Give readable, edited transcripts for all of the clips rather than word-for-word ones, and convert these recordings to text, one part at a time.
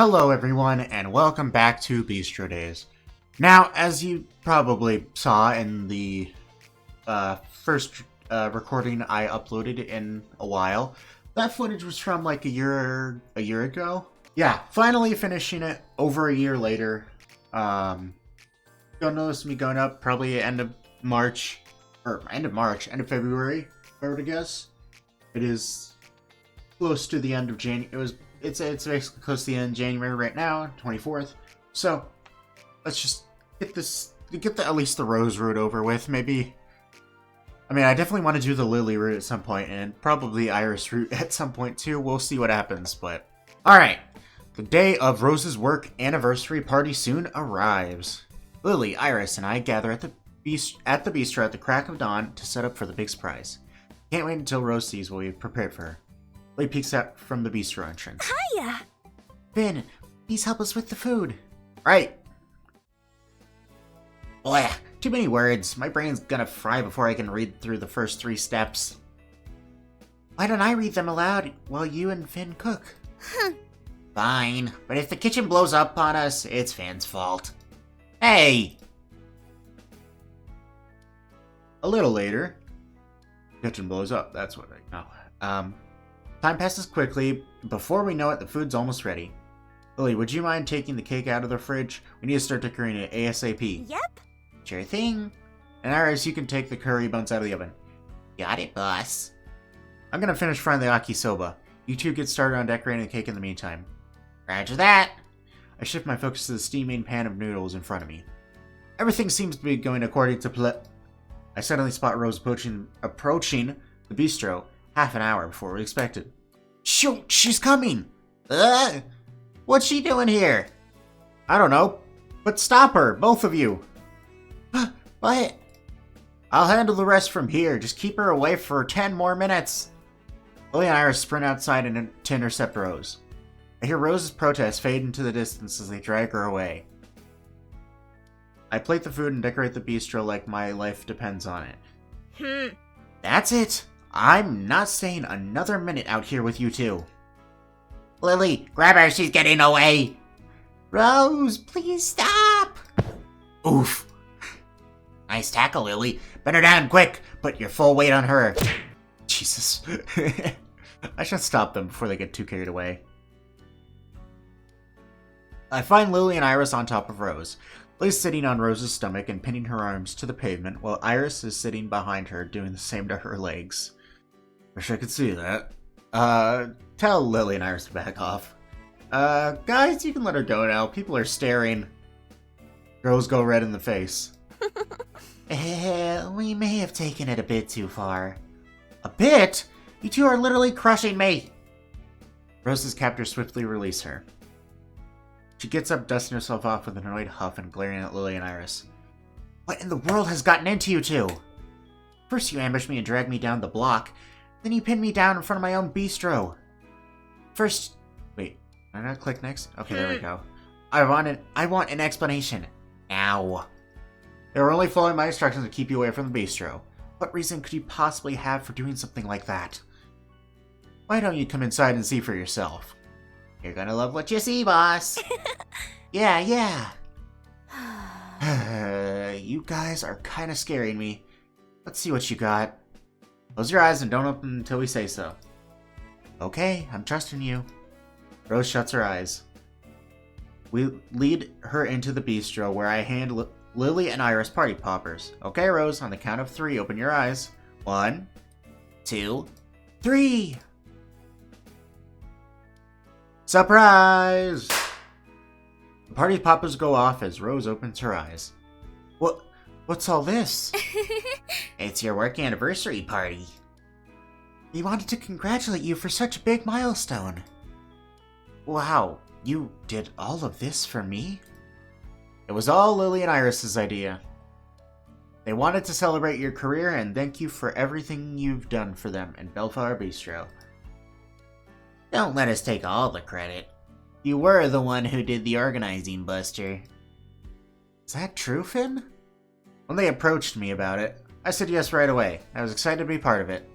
Hello everyone, and welcome back to Bistro Days. Now, as you probably saw in the first recording I uploaded in a while, that footage was from like a year ago. Yeah, finally finishing it over a year later. You'll notice me going up probably end of February, if I were to guess. It is close to the end of January. It's basically close to the end of January right now, 24th. So let's just get at least the Rose route over with. Maybe, I mean, I definitely want to do the Lily route at some point, and probably Iris route at some point too. We'll see what happens, but all right. The day of Rose's work anniversary party soon arrives. Lily, Iris, and I gather at the bistro at the crack of dawn to set up for the big surprise. Can't wait until Rose sees what we've prepared for her. Lily peeks out from the bistro entrance. Hiya! Finn, please help us with the food. Right. Blech, too many words. My brain's gonna fry before I can read through the first 3 steps. Why don't I read them aloud while you and Finn cook? Fine, but if the kitchen blows up on us, it's Finn's fault. Hey! A little later, the kitchen blows up. That's what I know. Time passes quickly. Before we know it, the food's almost ready. Lily, would you mind taking the cake out of the fridge? We need to start decorating it ASAP. Yep. Sure thing. And Iris, you can take the curry buns out of the oven. Got it, boss. I'm gonna finish frying the yakisoba. You two get started on decorating the cake in the meantime. Roger that. I shift my focus to the steaming pan of noodles in front of me. Everything seems to be going according to plan. I suddenly spot Rose approaching the bistro half an hour before we expected. Shoot, she's coming! What's she doing here? I don't know, but stop her, both of you! What? I'll handle the rest from here, just keep her away for 10 more minutes. Lily and Iris sprint outside to intercept Rose. I hear Rose's protest fade into the distance as they drag her away. I plate the food and decorate the bistro like my life depends on it. That's it! I'm not staying another minute out here with you two. Lily, grab her, she's getting away! Rose, please stop! Oof. Nice tackle, Lily. Bend her down, quick! Put your full weight on her. Jesus. I should stop them before they get too carried away. I find Lily and Iris on top of Rose. Lily's sitting on Rose's stomach and pinning her arms to the pavement, while Iris is sitting behind her, doing the same to her legs. Wish I could see that. Tell Lily and Iris to back off. Guys, you can let her go now. People are staring. Girls go red in the face. We may have taken it a bit too far. A bit? You two are literally crushing me! Rose's captors swiftly release her. She gets up, dusting herself off with an annoyed huff and glaring at Lily and Iris. What in the world has gotten into you two? First you ambushed me and dragged me down the block, then you pinned me down in front of my own bistro. First... Wait, did I not click next? Okay, there we go. I want an explanation. Now. They were only following my instructions to keep you away from the bistro. What reason could you possibly have for doing something like that? Why don't you come inside and see for yourself? You're gonna love what you see, boss. Yeah. You guys are kinda scaring me. Let's see what you got. Close your eyes and don't open until we say so. Okay, I'm trusting you. Rose shuts her eyes. We lead her into the bistro where I hand Lily and Iris party poppers. Okay, Rose, on the count of 3, open your eyes. 1, 2, 3! Surprise! The party poppers go off as Rose opens her eyes. What's all this? It's your work anniversary party. We wanted to congratulate you for such a big milestone. Wow, you did all of this for me? It was all Lily and Iris's idea. They wanted to celebrate your career and thank you for everything you've done for them in Bellflower Bistro. Don't let us take all the credit. You were the one who did the organizing, Buster. Is that true, Finn? When they approached me about it, I said yes right away. I was excited to be part of it.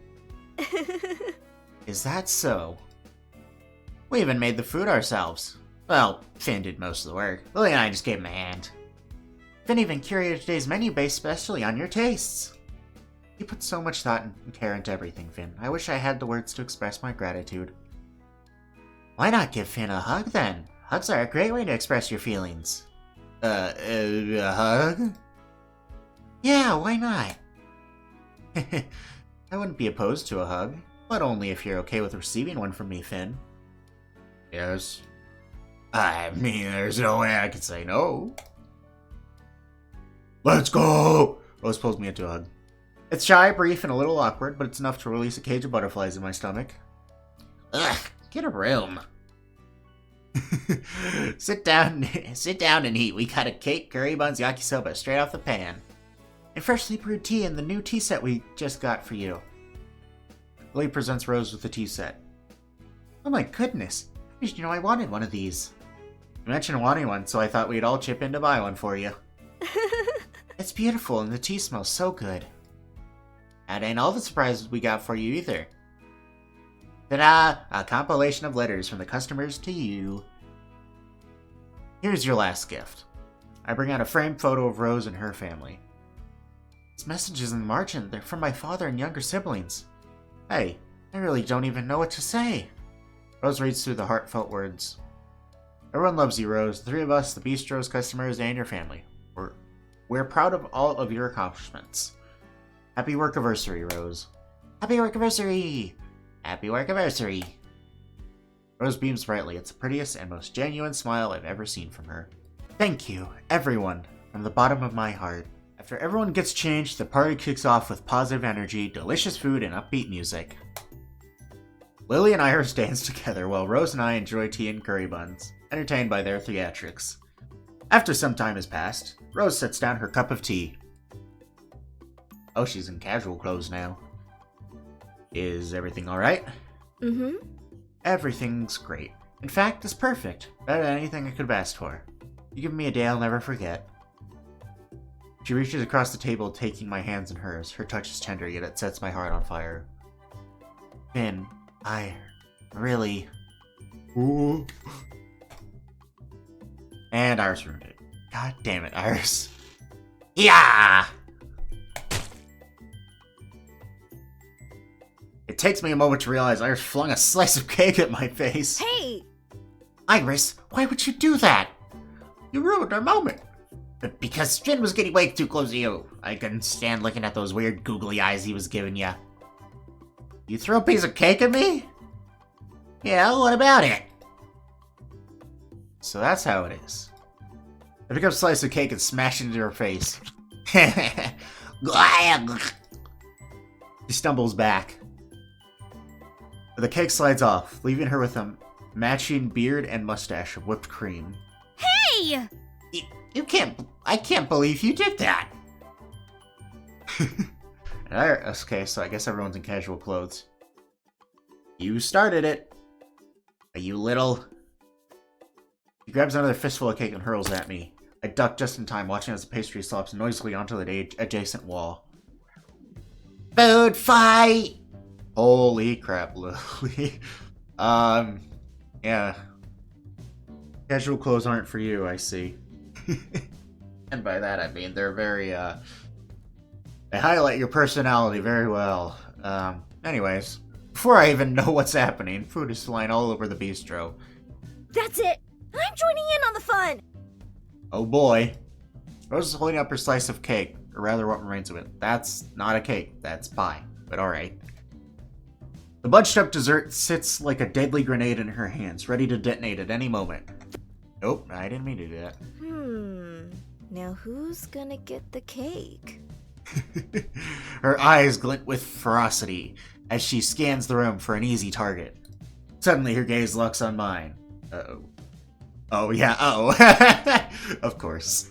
Is that so? We even made the food ourselves. Well, Finn did most of the work. Lily and I just gave him a hand. Finn even curated today's menu based specially on your tastes. You put so much thought and care into everything, Finn. I wish I had the words to express my gratitude. Why not give Finn a hug, then? Hugs are a great way to express your feelings. A hug? Yeah, why not? I wouldn't be opposed to a hug, but only if you're okay with receiving one from me, Finn. Yes. I mean, there's no way I could say no. Let's go! Rose pulls me into a hug. It's shy, brief, and a little awkward, but it's enough to release a cage of butterflies in my stomach. Ugh, get a room. Sit down and eat. We got a cake, curry buns, yakisoba, straight off the pan. And freshly brewed tea in the new tea set we just got for you. Lily presents Rose with the tea set. Oh my goodness, how did you know I wanted one of these? You mentioned wanting one, so I thought we'd all chip in to buy one for you. It's beautiful and the tea smells so good. That ain't all the surprises we got for you either. Ta-da! A compilation of letters from the customers to you. Here's your last gift. I bring out a framed photo of Rose and her family. These messages in the margin, they're from my father and younger siblings. Hey, I really don't even know what to say. Rose reads through the heartfelt words. Everyone loves you, Rose. The three of us, the Bistro's customers, and your family. We're proud of all of your accomplishments. Happy workiversary, Rose. Happy workiversary! Happy workiversary! Rose beams brightly. It's the prettiest and most genuine smile I've ever seen from her. Thank you, everyone, from the bottom of my heart. After everyone gets changed, the party kicks off with positive energy, delicious food, and upbeat music. Lily and Iris dance together while Rose and I enjoy tea and curry buns, entertained by their theatrics. After some time has passed, Rose sets down her cup of tea. Oh, she's in casual clothes now. Is everything alright? Mm-hmm. Everything's great. In fact, it's perfect. Better than anything I could have asked for. You give me a day I'll never forget. She reaches across the table, taking my hands in hers. Her touch is tender, yet it sets my heart on fire. Finn, I really... Ooh. And Iris ruined it. God damn it, Iris. Yeah! It takes me a moment to realize Iris flung a slice of cake at my face. Hey! Iris, why would you do that? You ruined our moment. Because Finn was getting way too close to you. I couldn't stand looking at those weird googly eyes he was giving you. You throw a piece of cake at me? Yeah, what about it? So that's how it is. I pick up a slice of cake and smash it into her face. She stumbles back. The cake slides off, leaving her with a matching beard and mustache of whipped cream. Hey! I can't believe you did that! Okay, so I guess everyone's in casual clothes. You started it. You little... He grabs another fistful of cake and hurls at me. I duck just in time, watching as the pastry slops noisily onto the adjacent wall. Food fight! Holy crap, Lily. Yeah. Casual clothes aren't for you, I see. And by that I mean they're very, they highlight your personality very well. Anyways. Before I even know what's happening, food is flying all over the bistro. That's it! I'm joining in on the fun! Oh boy. Rose is holding up her slice of cake, or rather what remains of it. That's not a cake, that's pie, but alright. The bunched up dessert sits like a deadly grenade in her hands, ready to detonate at any moment. Nope, I didn't mean to do that. Now who's gonna get the cake? Her eyes glint with ferocity as she scans the room for an easy target. Suddenly her gaze locks on mine. Uh-oh. Oh yeah, uh-oh. Of course.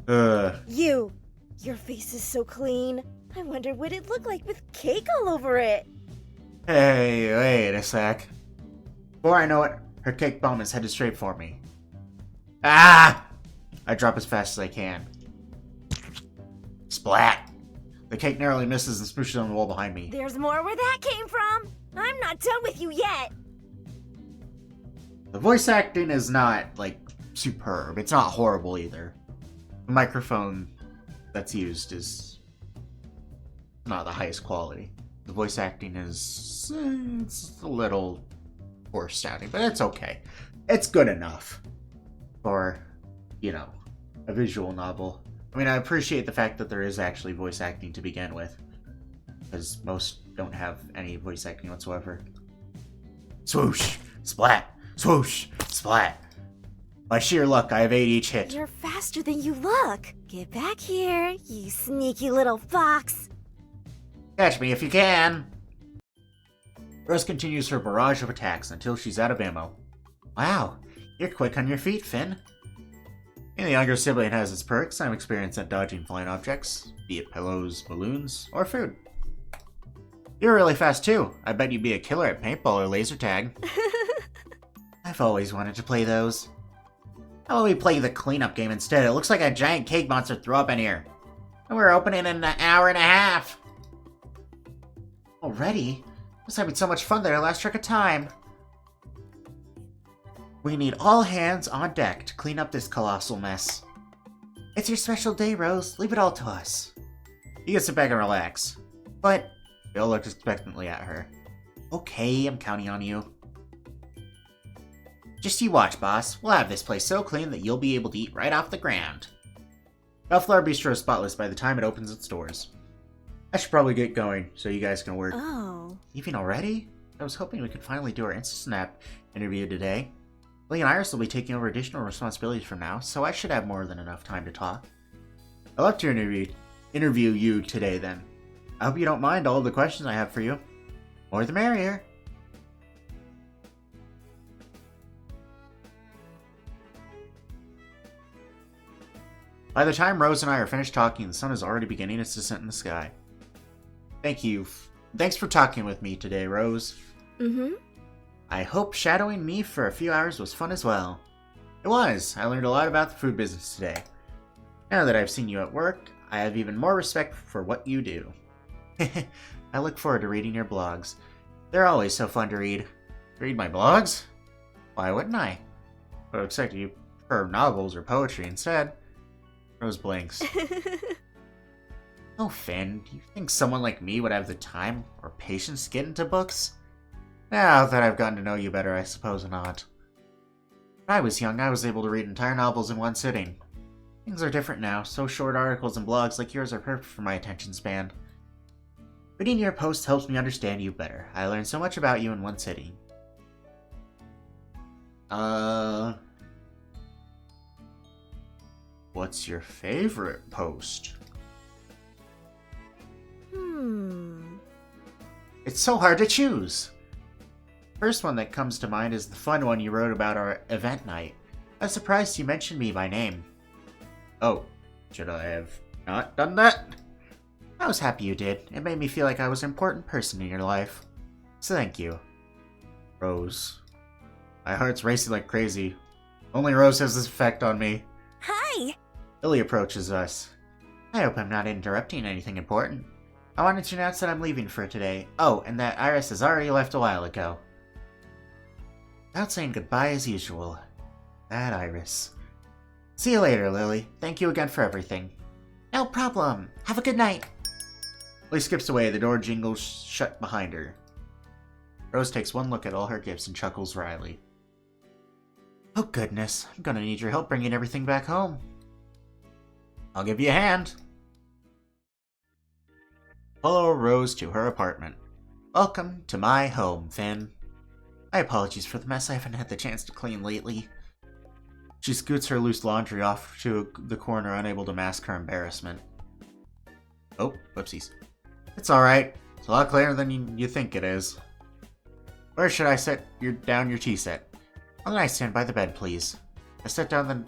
Your face is so clean. I wonder what it'd look like with cake all over it. Hey, wait a sec. Before I know it, her cake bomb is headed straight for me. Ah! I drop as fast as I can. Splat! The cake narrowly misses and smooshes on the wall behind me. There's more where that came from. I'm not done with you yet. The voice acting is not, like, superb. It's not horrible either. The microphone that's used is not the highest quality. The voice acting is... it's a little poor sounding, but it's okay. It's good enough for, you know, a visual novel. I mean, I appreciate the fact that there is actually voice acting to begin with, because most don't have any voice acting whatsoever. Swoosh! Splat! Swoosh! Splat! By sheer luck, I have 8 each hit. You're faster than you look. Get back here, you sneaky little fox. Catch me if you can! Rose continues her barrage of attacks until she's out of ammo. Wow, you're quick on your feet, Finn. Being the younger sibling has its perks. I'm experienced at dodging flying objects, be it pillows, balloons, or food. You're really fast too. I bet you'd be a killer at paintball or laser tag. I've always wanted to play those. How about we play the cleanup game instead? It looks like a giant cake monster threw up in here. And we're opening in an hour and a half. Already? This having so much fun that I lost track of time. We need all hands on deck to clean up this colossal mess. It's your special day, Rose. Leave it all to us. You can sit back and relax. But Bill looked expectantly at her. Okay, I'm counting on you. Just you watch, boss. We'll have this place so clean that you'll be able to eat right off the ground. Bellflower Bistro is spotless by the time it opens its doors. I should probably get going so you guys can work. Oh. Leaving already? I was hoping we could finally do our InstaSnap interview today. Lee and Iris will be taking over additional responsibilities from now, so I should have more than enough time to talk. I'd love to interview you today then. I hope you don't mind all of the questions I have for you. More the merrier. By the time Rose and I are finished talking, the sun is already beginning its descent in the sky. Thanks for talking with me today, Rose. Mm-hmm. I hope shadowing me for a few hours was fun as well. It was. I learned a lot about the food business today. Now that I've seen you at work, I have even more respect for what you do. I look forward to reading your blogs. They're always so fun to read. Read my blogs? Why wouldn't I? But I expect you prefer novels or poetry instead. Rose blinks. Oh, Finn, do you think someone like me would have the time or patience to get into books? Now that I've gotten to know you better, I suppose not. When I was young, I was able to read entire novels in one sitting. Things are different now, so short articles and blogs like yours are perfect for my attention span. Reading your posts helps me understand you better. I learned so much about you in one sitting. What's your favorite post? It's so hard to choose. First one that comes to mind is the fun one you wrote about our event night. I'm surprised you mentioned me by name. Oh, should I have not done that? I was happy you did. It made me feel like I was an important person in your life. So thank you. Rose. My heart's racing like crazy. Only Rose has this effect on me. Hi! Lily approaches us. I hope I'm not interrupting anything important. I wanted to announce that I'm leaving for today. Oh, and that Iris has already left a while ago. Without saying goodbye as usual. That Iris. See you later, Lily. Thank you again for everything. No problem. Have a good night. Lily skips away. The door jingles shut behind her. Rose takes one look at all her gifts and chuckles wryly. Oh goodness, I'm gonna need your help bringing everything back home. I'll give you a hand. Follow Rose to her apartment. Welcome to my home, Finn. My apologies for the mess I haven't had the chance to clean lately. She scoots her loose laundry off to the corner, unable to mask her embarrassment. Oh, whoopsies. It's alright. It's a lot clearer than you think it is. Where should I set down your tea set? On the nightstand by the bed, please. I set down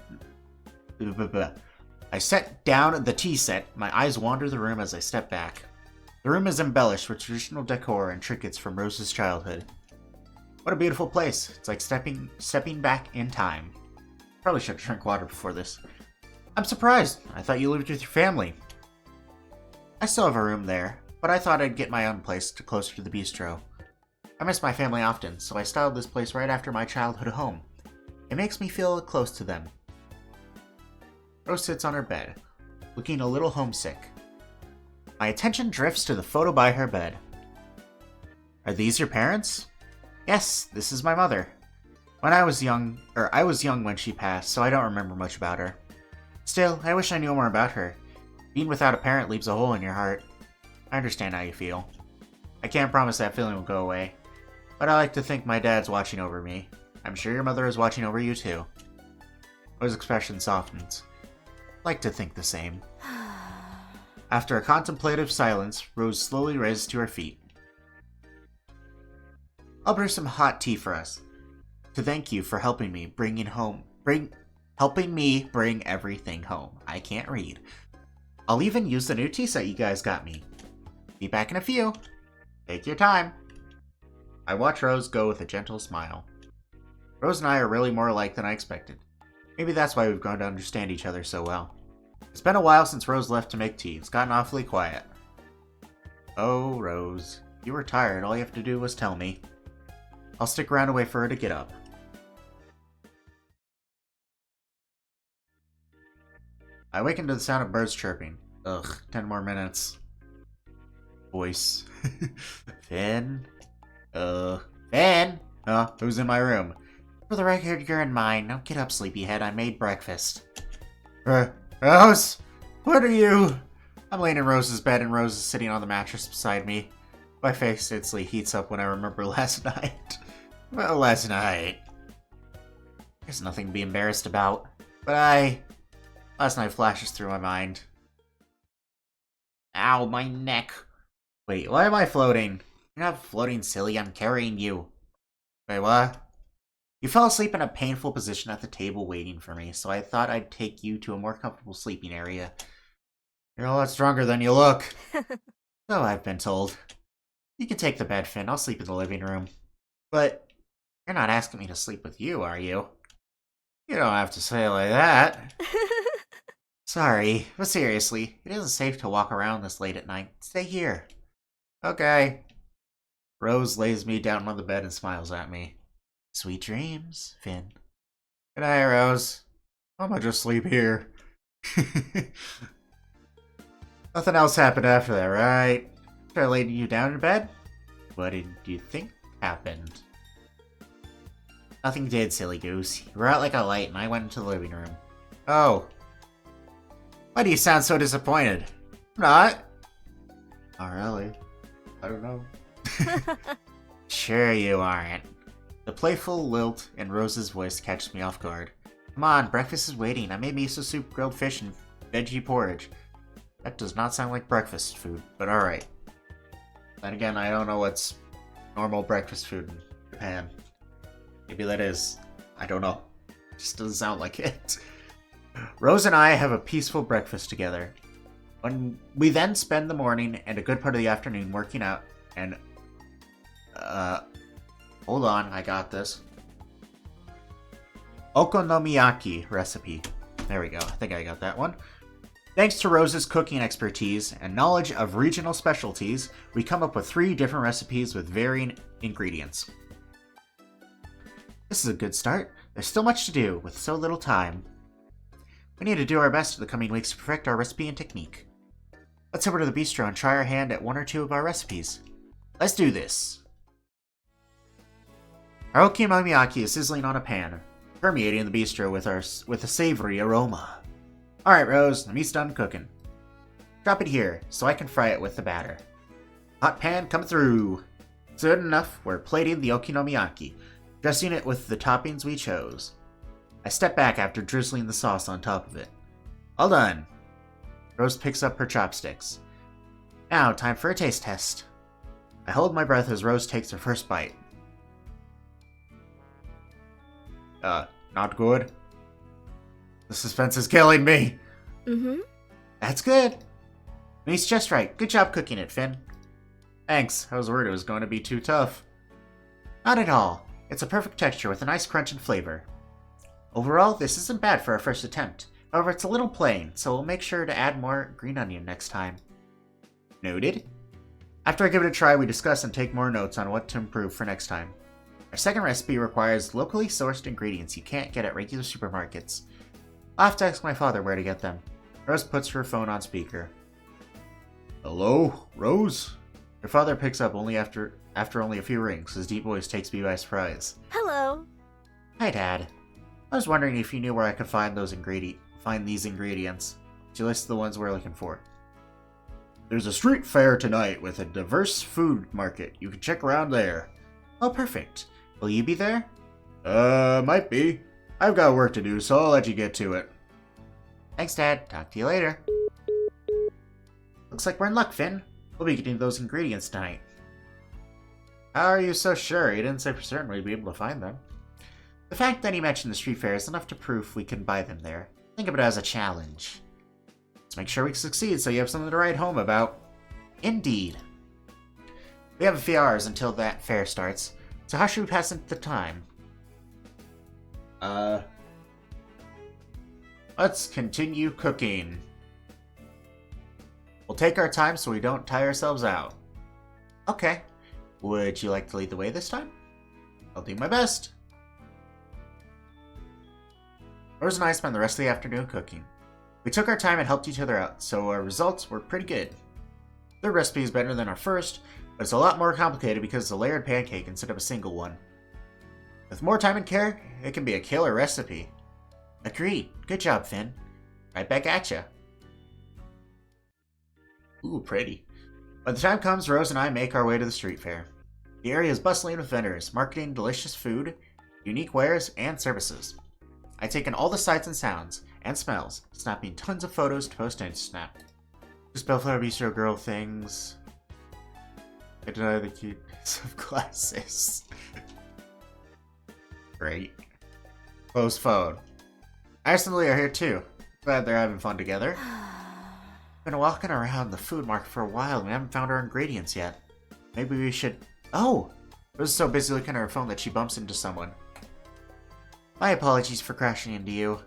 the tea set. My eyes wander the room as I step back. The room is embellished with traditional decor and trinkets from Rose's childhood. What a beautiful place. It's like stepping back in time. Probably should have drank water before this. I'm surprised. I thought you lived with your family. I still have a room there, but I thought I'd get my own place closer to the bistro. I miss my family often, so I styled this place right after my childhood home. It makes me feel close to them. Rose sits on her bed, looking a little homesick. My attention drifts to the photo by her bed. Are these your parents? Yes, this is my mother. I was young when she passed, so I don't remember much about her. Still, I wish I knew more about her. Being without a parent leaves a hole in your heart. I understand how you feel. I can't promise that feeling will go away, but I like to think my dad's watching over me. I'm sure your mother is watching over you too. Rose's expression softens. Like to think the same. After a contemplative silence, Rose slowly rises to her feet. I'll brew some hot tea for us. To thank you for helping me bring everything home. I can't read. I'll even use the new tea set you guys got me. Be back in a few. Take your time. I watch Rose go with a gentle smile. Rose and I are really more alike than I expected. Maybe that's why we've grown to understand each other so well. It's been a while since Rose left to make tea. It's gotten awfully quiet. Oh, Rose. If you were tired, all you have to do was tell me. I'll stick around and wait for her to get up. I awaken to the sound of birds chirping. Ugh, 10 more minutes. Voice. Finn? Finn? Who's in my room? For the record, you're in mine. Now get up, sleepyhead. I made breakfast. Rose? What are you? I'm laying in Rose's bed and Rose is sitting on the mattress beside me. My face instantly heats up when I remember last night. Well, last night. There's nothing to be embarrassed about. But last night flashes through my mind. Ow, my neck. Wait, why am I floating? You're not floating, silly. I'm carrying you. Wait, what? You fell asleep in a painful position at the table waiting for me, so I thought I'd take you to a more comfortable sleeping area. You're a lot stronger than you look. So I've been told. You can take the bed, Finn. I'll sleep in the living room. But you're not asking me to sleep with you, are you? You don't have to say it like that. Sorry, but seriously, it isn't safe to walk around this late at night. Stay here. Okay. Rose lays me down on the bed and smiles at me. Sweet dreams, Finn. Good night, Rose. I'm gonna just sleep here. Nothing else happened after that, right? After I laid you down in bed? What did you think happened? Nothing did, silly goose. You were out like a light and I went into the living room. Oh. Why do you sound so disappointed? I'm not. Not really. I don't know. Sure you aren't. The playful lilt in Rose's voice catches me off guard. Come on, breakfast is waiting. I made miso soup, grilled fish, and veggie porridge. That does not sound like breakfast food, but alright. Then again, I don't know what's normal breakfast food in Japan. Maybe that is. I don't know. It just doesn't sound like it. Rose and I have a peaceful breakfast together. When we then spend the morning and a good part of the afternoon working out and hold on, I got this. Okonomiyaki recipe. There we go. I think I got that one. Thanks to Rose's cooking expertise and knowledge of regional specialties, we come up with 3 different recipes with varying ingredients. This is a good start. There's still much to do, with so little time. We need to do our best in the coming weeks to perfect our recipe and technique. Let's head over to the bistro and try our hand at 1 or 2 of our recipes. Let's do this! Our okonomiyaki is sizzling on a pan, permeating the bistro with a savory aroma. Alright, Rose, the meat's done cooking. Drop it here, so I can fry it with the batter. Hot pan coming through. Soon enough, we're plating the okonomiyaki, dressing it with the toppings we chose. I step back after drizzling the sauce on top of it. All done. Rose picks up her chopsticks. Now, time for a taste test. I hold my breath as Rose takes her first bite. Not good. The suspense is killing me. That's good. Meat's just right. Good job cooking it, Finn. Thanks. I was worried it was going to be too tough. Not at all. It's a perfect texture with a nice crunch and flavor. Overall, this isn't bad for our first attempt. However, it's a little plain, so we'll make sure to add more green onion next time. Noted. After I give it a try, we discuss and take more notes on what to improve for next time. Our second recipe requires locally sourced ingredients you can't get at regular supermarkets. I'll have to ask my father where to get them. Rose puts her phone on speaker. Hello, Rose? Her father picks up only after only a few rings. His deep voice takes me by surprise. Hello. Hi, Dad. I was wondering if you knew where I could find these ingredients. She lists the ones we're looking for. There's a street fair tonight with a diverse food market. You can check around there. Oh, perfect. Will you be there? Might be. I've got work to do, so I'll let you get to it. Thanks, Dad. Talk to you later. Looks like we're in luck, Finn. We'll be getting those ingredients tonight. How are you so sure? You didn't say for certain we'd be able to find them. The fact that he mentioned the street fair is enough to prove we can buy them there. Think of it as a challenge. Let's make sure we succeed so you have something to write home about. Indeed. We have a few hours until that fair starts, so how should we pass the time? Let's continue cooking. We'll take our time so we don't tire ourselves out. Okay. Would you like to lead the way this time? I'll do my best. Rose and I spent the rest of the afternoon cooking. We took our time and helped each other out, so our results were pretty good. Their recipe is better than our first, but it's a lot more complicated because it's a layered pancake instead of a single one. With more time and care, it can be a killer recipe. Agreed. Good job, Finn. Right back at ya. Ooh, pretty. By the time comes, Rose and I make our way to the street fair. The area is bustling with vendors, marketing delicious food, unique wares, and services. I take in all the sights and sounds, and smells, snapping tons of photos to post on Snap. Just Bellflower Bistro girl things. I deny the cuteness of glasses. Great. Close phone. Iris and Lee are here too. Glad they're having fun together. Been walking around the food market for a while and we haven't found our ingredients yet. Maybe we should... Oh! Rose is so busy looking at her phone that she bumps into someone. My apologies for crashing into you.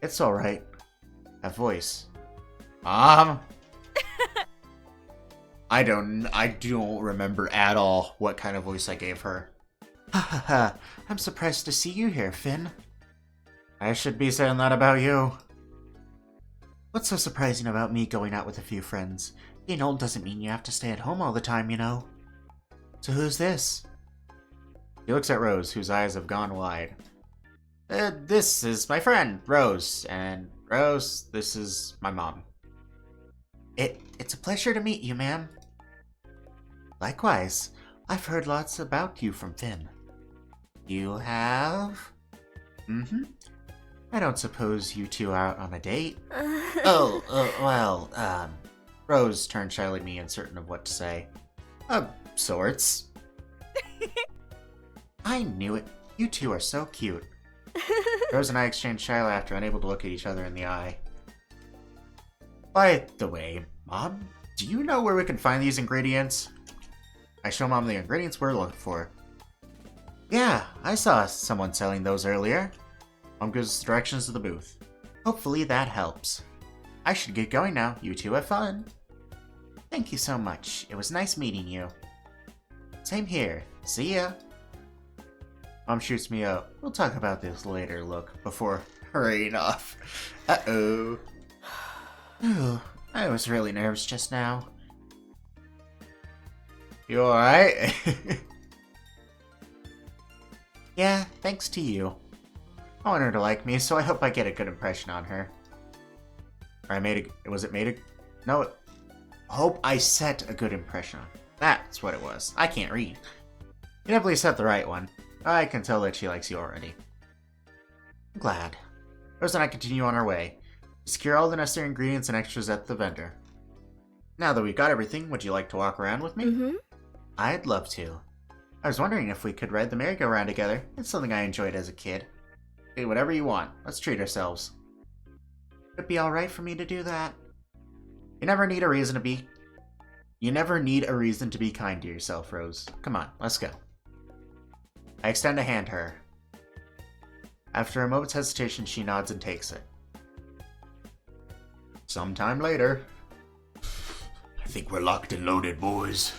It's alright. That voice. Mom? I don't remember at all what kind of voice I gave her. Ha ha ha. I'm surprised to see you here, Finn. I should be saying that about you. What's so surprising about me going out with a few friends? Being old doesn't mean you have to stay at home all the time, you know. So who's this? He looks at Rose, whose eyes have gone wide. This is my friend, Rose. And Rose, this is my mom. It's a pleasure to meet you, ma'am. Likewise. I've heard lots about you from Finn. You have? Mm-hmm. I don't suppose you two are out on a date? Rose turned shyly at me, uncertain of what to say. Of sorts. I knew it. You two are so cute. Rose and I exchanged shy laughter, unable to look at each other in the eye. By the way, Mom, do you know where we can find these ingredients? I show Mom the ingredients we're looking for. Yeah, I saw someone selling those earlier. Mom gives us directions to the booth. Hopefully that helps. I should get going now. You two have fun. Thank you so much. It was nice meeting you. Same here. See ya. Mom shoots me a "we'll talk about this later" look before hurrying off. Uh-oh. Ooh, I was really nervous just now. You alright? Yeah, thanks to you. I want her to like me, so I hope I get a good impression on her. Or hope I set a good impression on her. That's what it was. I can't read. You definitely set the right one. I can tell that she likes you already. I'm glad. Rose and I continue on our way. We secure all the necessary ingredients and extras at the vendor. Now that we've got everything, would you like to walk around with me? Mm-hmm. I'd love to. I was wondering if we could ride the merry-go-round together. It's something I enjoyed as a kid. Hey, whatever you want. Let's treat ourselves. It'd be alright for me to do that. You never need a reason to be kind to yourself, Rose. Come on, let's go. I extend a hand to her. After a moment's hesitation, she nods and takes it. Sometime later. I think we're locked and loaded, boys.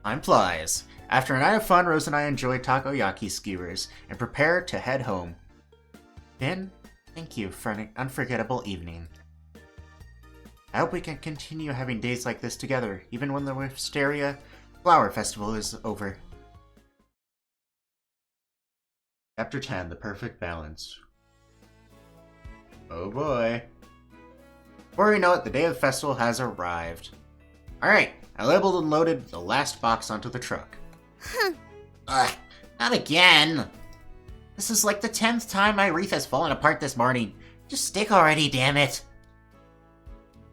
Time flies. After a night of fun, Rose and I enjoy takoyaki skewers and prepare to head home. Finn, thank you for an unforgettable evening. I hope we can continue having days like this together, even when the Wisteria Flower Festival is over. Chapter 10, The Perfect Balance. Oh boy. Before we know it, the day of the festival has arrived. Alright, I labeled and loaded the last box onto the truck. Ugh, not again! This is like the 10th time my wreath has fallen apart this morning. Just stick already, damn it!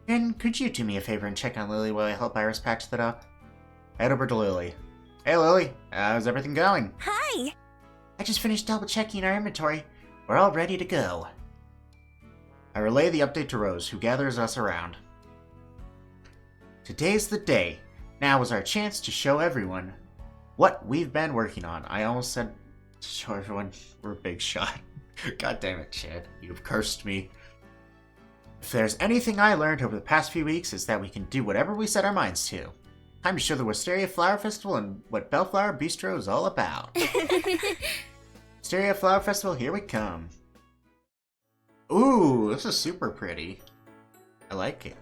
And could you do me a favor and check on Lily while I help Iris patch that up? Head over to Lily. Hey Lily, how's everything going? Hi! I just finished double checking our inventory. We're all ready to go. I relay the update to Rose, who gathers us around. Today's the day. Now is our chance to show everyone what we've been working on. I almost said show everyone we're a big shot. God damn it, Chad. You've cursed me. If there's anything I learned over the past few weeks, is that we can do whatever we set our minds to. Time to show the Wisteria Flower Festival and what Bellflower Bistro is all about. Wisteria Flower Festival, here we come. Ooh, this is super pretty. I like it.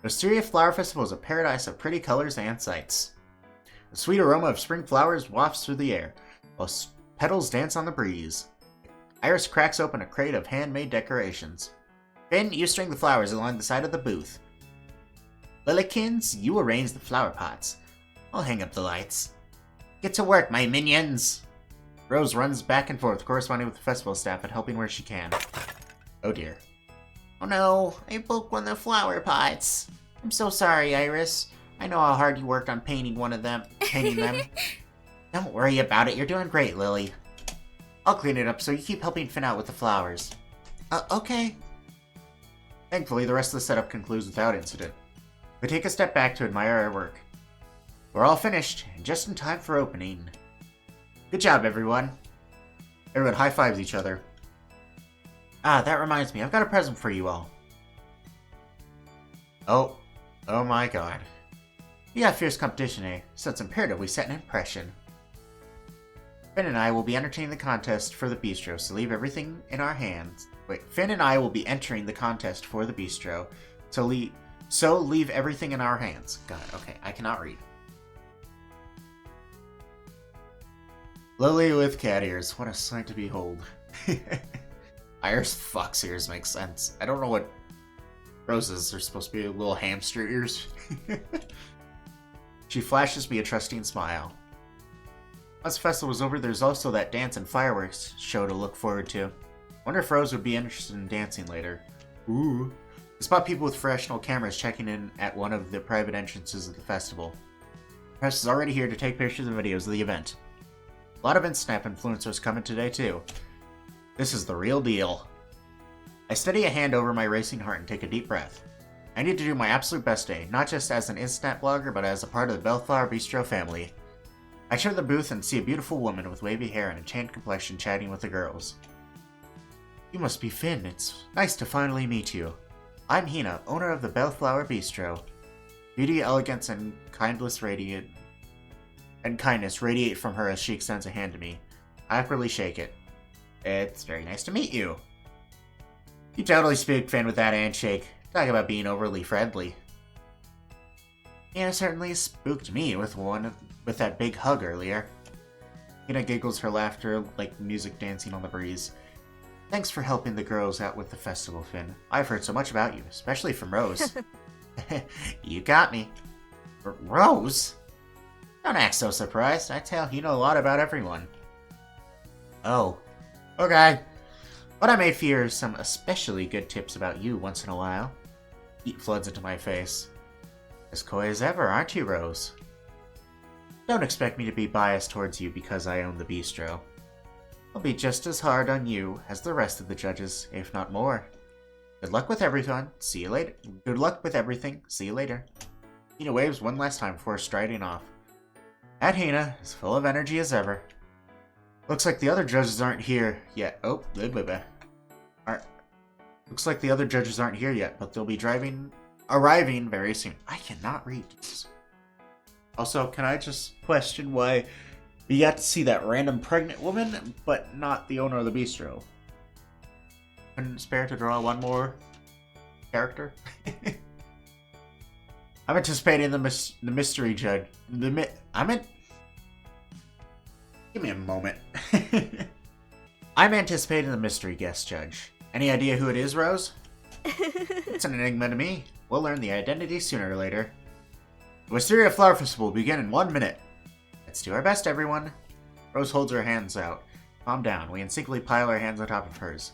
The Wisteria Flower Festival is a paradise of pretty colors and sights. The sweet aroma of spring flowers wafts through the air, while petals dance on the breeze. Iris cracks open a crate of handmade decorations. Finn, you string the flowers along the side of the booth. Lilykins, you arrange the flower pots. I'll hang up the lights. Get to work, my minions! Rose runs back and forth, corresponding with the festival staff and helping where she can. Oh dear. Oh no, I broke one of the flower pots. I'm so sorry, Iris. I know how hard you worked on painting them. Don't worry about it, you're doing great, Lily. I'll clean it up so you keep helping Finn out with the flowers. Okay. Thankfully, the rest of the setup concludes without incident. We take a step back to admire our work. We're all finished, and just in time for opening. Good job, everyone. Everyone high-fives each other. That reminds me, I've got a present for you all. Oh my god. We got fierce competition, eh? So it's imperative we set an impression. Finn and I will be entertaining the contest for the Bistro, so leave everything in our hands. Wait, Finn and I will be entering the contest for the Bistro, so leave everything in our hands. God, okay, I cannot read. Lily with cat ears, what a sight to behold. Iris fox ears makes sense. I don't know what Rose's are supposed to be, little hamster ears. She flashes me a trusting smile. Once the festival is over, there's also that dance and fireworks show to look forward to. Wonder if Rose would be interested in dancing later. Ooh. I spot people with professional cameras checking in at one of the private entrances of the festival. The press is already here to take pictures and videos of the event. A lot of Insnap influencers coming today too. This is the real deal. I steady a hand over my racing heart and take a deep breath. I need to do my absolute best today, not just as an Insnap blogger, but as a part of the Bellflower Bistro family. I enter the booth and see a beautiful woman with wavy hair and a tanned complexion chatting with the girls. You must be Finn. It's nice to finally meet you. I'm Hina, owner of the Bellflower Bistro. Beauty, elegance, and kindness radiate from her as she extends a hand to me. I awkwardly shake it. It's very nice to meet you. You totally spooked Finn with that handshake. Talk about being overly friendly. Hina certainly spooked me with that big hug earlier. Hina giggles, her laughter like music dancing on the breeze. Thanks for helping the girls out with the festival, Finn. I've heard so much about you, especially from Rose. You got me. Rose? Don't act so surprised. I tell you know a lot about everyone. Oh. Okay. But I may fear some especially good tips about you once in a while. Heat floods into my face. As coy as ever, aren't you, Rose? Don't expect me to be biased towards you because I own the bistro. I'll be just as hard on you as the rest of the judges, if not more. Good luck with everything. See you later. Good luck with everything. See you later. Hina waves one last time before striding off. That Hina is full of energy as ever. Looks like the other judges aren't here yet. Oh, blah, blah, blah. Looks like the other judges aren't here yet, but they'll be arriving very soon. I cannot read this. Also, can I just question why we got to see that random pregnant woman, but not the owner of the bistro? Couldn't spare to draw one more character? I'm anticipating the mystery judge. Give me a moment. I'm anticipating the mystery guest judge. Any idea who it is, Rose? It's an enigma to me. We'll learn the identity sooner or later. The Wisteria Flower Festival will begin in 1 minute. Let's do our best, everyone. Rose holds her hands out. Calm down. We instinctively pile our hands on top of hers.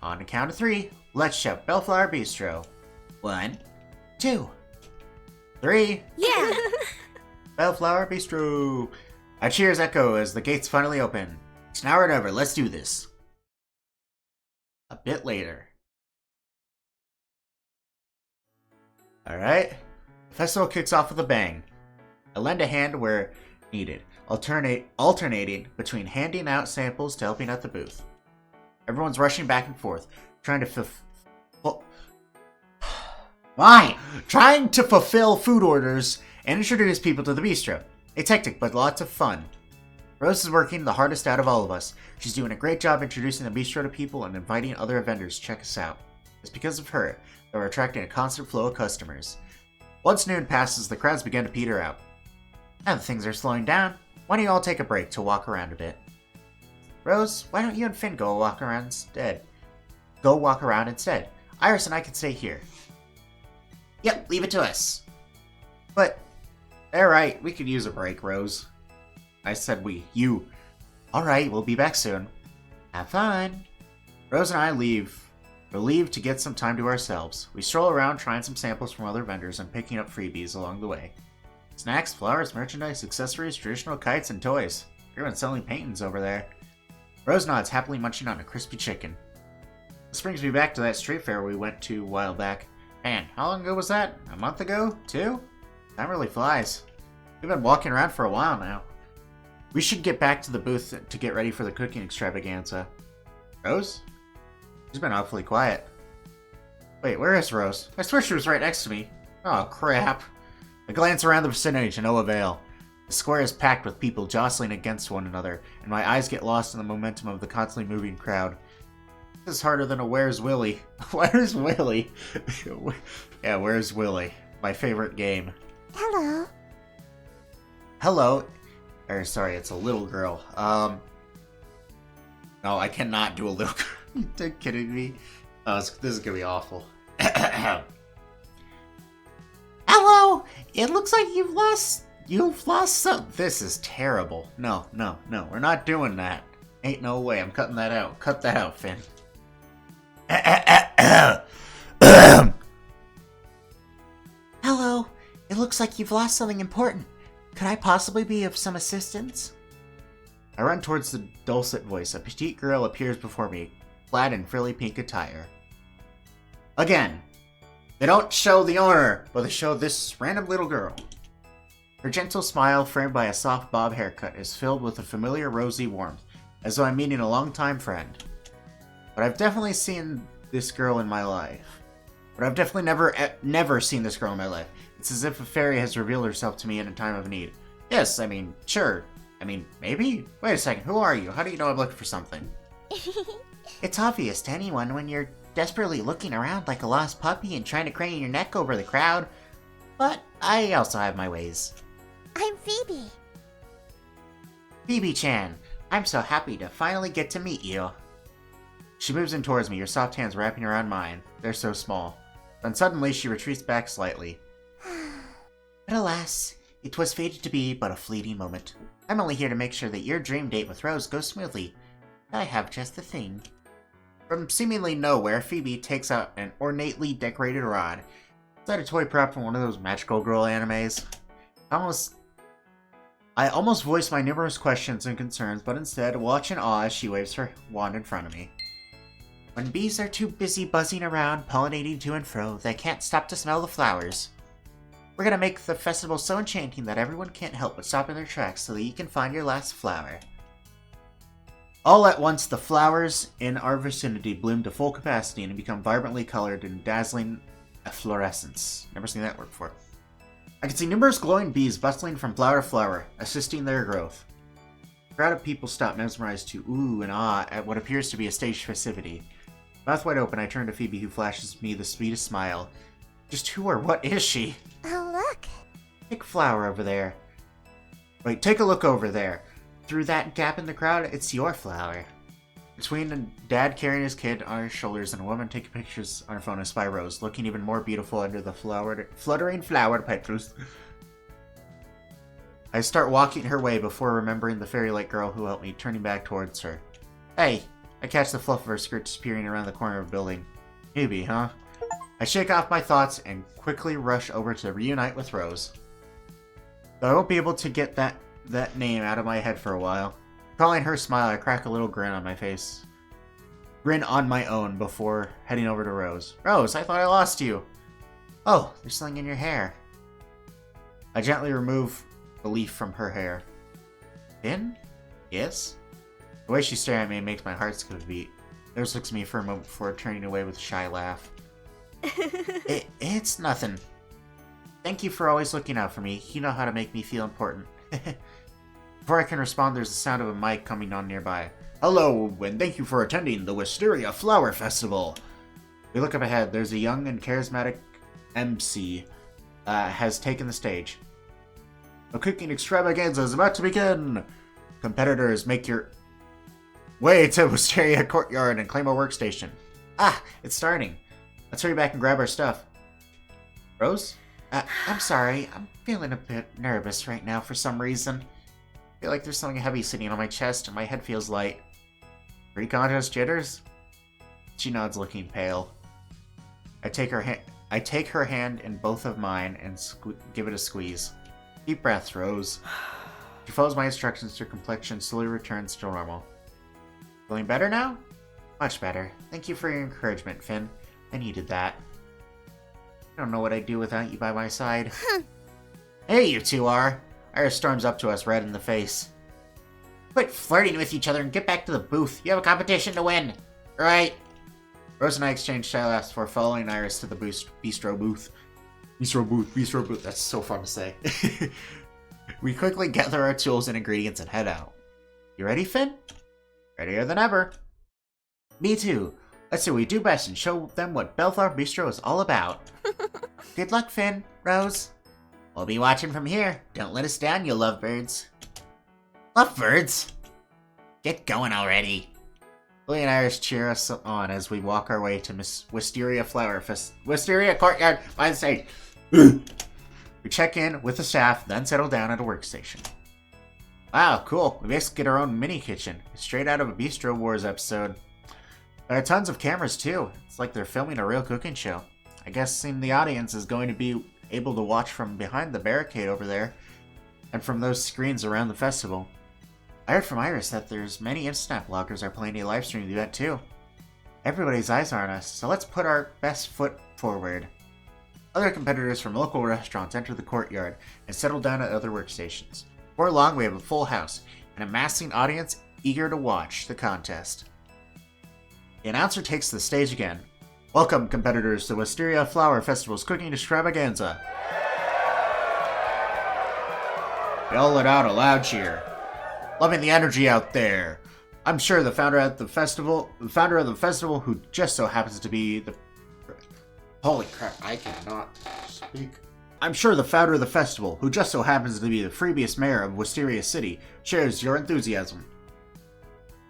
On the count of 3, let's shout Bellflower Bistro. 1, 2, 3. Yeah! Bellflower Bistro. Our cheers echo as the gates finally open. It's now or never. Let's do this. A bit later. Alright. The festival kicks off with a bang. I lend a hand where needed, alternating between handing out samples to helping at the booth. Everyone's rushing back and forth, trying to fulfill food orders and introduce people to the bistro. It's hectic, but lots of fun. Rose is working the hardest out of all of us. She's doing a great job introducing the bistro to people and inviting other vendors to check us out. It's because of her that we're attracting a constant flow of customers. Once noon passes, the crowds begin to peter out. Now that things are slowing down, why don't you all take a break to walk around a bit? Rose, why don't you and Finn go walk around instead? Iris and I can stay here. Yep, leave it to us. But, alright, we could use a break, Rose. I said we. You. Alright, we'll be back soon. Have fun. Rose and I leave. Relieved to get some time to ourselves. We stroll around trying some samples from other vendors and picking up freebies along the way. Snacks, flowers, merchandise, accessories, traditional kites, and toys. Everyone's selling paintings over there. Rose nods, happily munching on a crispy chicken. This brings me back to that street fair we went to a while back. Man, how long ago was that? A month ago? 2? Time really flies. We've been walking around for a while now. We should get back to the booth to get ready for the cooking extravaganza. Rose? She's been awfully quiet. Wait, where is Rose? I swear she was right next to me. Oh, crap. I glance around the vicinity to no avail. The square is packed with people jostling against one another, and my eyes get lost in the momentum of the constantly moving crowd. This is harder than a Where's Willy? Where's Willy? Yeah, Where's Willy? My favorite game. Hello. Hello. Sorry, it's a little girl. No, I cannot do a little girl. Are you kidding me? Oh, this is gonna be awful. Hello! It looks like you've lost some. This is terrible. No, we're not doing that. Ain't no way, I'm cutting that out. Cut that out, Finn. Hello, it looks like you've lost something important. Could I possibly be of some assistance? I run towards the dulcet voice. A petite girl appears before me, clad in frilly pink attire. Again, they don't show the owner, but they show this random little girl. Her gentle smile, framed by a soft bob haircut, is filled with a familiar rosy warmth, as though I'm meeting a longtime friend. But I've definitely seen this girl in my life. But I've definitely never seen this girl in my life. It's as if a fairy has revealed herself to me in a time of need. Yes, I mean, sure. I mean, maybe? Wait a second, who are you? How do you know I'm looking for something? It's obvious to anyone when you're desperately looking around like a lost puppy and trying to crane your neck over the crowd. But I also have my ways. I'm Phoebe. Phoebe-chan, I'm so happy to finally get to meet you. She moves in towards me, her soft hands wrapping around mine. They're so small. Then suddenly she retreats back slightly. But alas, it was fated to be but a fleeting moment. I'm only here to make sure that your dream date with Rose goes smoothly. I have just the thing. From seemingly nowhere, Phoebe takes out an ornately decorated rod. Is that a toy prop from one of those magical girl animes? I almost voiced my numerous questions and concerns, but instead watch in awe as she waves her wand in front of me. When bees are too busy buzzing around, pollinating to and fro, they can't stop to smell the flowers. We're gonna make the festival so enchanting that everyone can't help but stop in their tracks so that you can find your last flower. All at once, the flowers in our vicinity bloom to full capacity and become vibrantly colored in dazzling efflorescence. Never seen that word before. I can see numerous glowing bees bustling from flower to flower, assisting their growth. A crowd of people stop mesmerized to ooh and ah at what appears to be a staged festivity. Mouth wide open, I turn to Phoebe, who flashes me the sweetest smile. Just who or what is she? Oh, look. Big flower over there. Wait, take a look over there. Through that gap in the crowd, it's your flower. Between a dad carrying his kid on his shoulders and a woman taking pictures on her phone, I spy Rose, looking even more beautiful under the fluttering flowered petals. I start walking her way before remembering the fairy-like girl who helped me, turning back towards her. Hey! I catch the fluff of her skirt disappearing around the corner of a building. Newbie, huh? I shake off my thoughts and quickly rush over to reunite with Rose. Though I won't be able to get that name out of my head for a while. Calling her smile, I crack a little grin on my face. Grin on my own before heading over to Rose. Rose, I thought I lost you. Oh, there's something in your hair. I gently remove the leaf from her hair. Finn? Yes? The way she's staring at me makes my heart skip a beat. Rose looks at me for a moment before turning away with a shy laugh. It's nothing. Thank you for always looking out for me. You know how to make me feel important. Before I can respond, there's the sound of a mic coming on nearby. Hello, and thank you for attending the Wisteria Flower Festival. We look up ahead. There's a young and charismatic MC has taken the stage. A cooking extravaganza is about to begin. Competitors, make your way to Wisteria Courtyard and claim a workstation. Ah, it's starting. Let's hurry back and grab our stuff. Rose? I'm sorry. I'm feeling a bit nervous right now for some reason. I feel like there's something heavy sitting on my chest and my head feels light. Pre-contest jitters? She nods, looking pale. I take her hand in both of mine and give it a squeeze. Deep breaths, Rose. She follows my instructions. Her complexion slowly returns to normal. Feeling better now? Much better. Thank you for your encouragement, Finn. I needed that. I don't know what I'd do without you by my side. Hey, you two are! Iris storms up to us, red in the face. Quit flirting with each other and get back to the booth. You have a competition to win. Right? Rose and I exchange shy laughs before following Iris to the Bistro booth. Bistro booth. That's so fun to say. We quickly gather our tools and ingredients and head out. You ready, Finn? Readier than ever. Me too. Let's see what we do best and show them what Bellflower Bistro is all about. Good luck, Finn. Rose. We'll be watching from here. Don't let us down, you lovebirds. Lovebirds? Get going already. Lily and Iris cheer us on as we walk our way to Miss Wisteria Wisteria Courtyard by the stage. We check in with the staff, then settle down at a workstation. Wow, cool. We basically get our own mini kitchen. Straight out of a Bistro Wars episode. There are tons of cameras too. It's like they're filming a real cooking show. I guess the audience is going to be able to watch from behind the barricade over there, and from those screens around the festival. I heard from Iris that there's many internet bloggers are planning to livestream the event too. Everybody's eyes are on us, so let's put our best foot forward. Other competitors from local restaurants enter the courtyard and settle down at other workstations. Before long, we have a full house, an amassing audience eager to watch the contest. The announcer takes the stage again. Welcome, competitors, to Wisteria Flower Festival's cooking extravaganza. We all let out a loud cheer. Loving the energy out there. I'm sure the founder of the festival, who just so happens to be the... Holy crap, I cannot speak. I'm sure the founder of the festival, who just so happens to be the freebiest mayor of Wisteria City, shares your enthusiasm.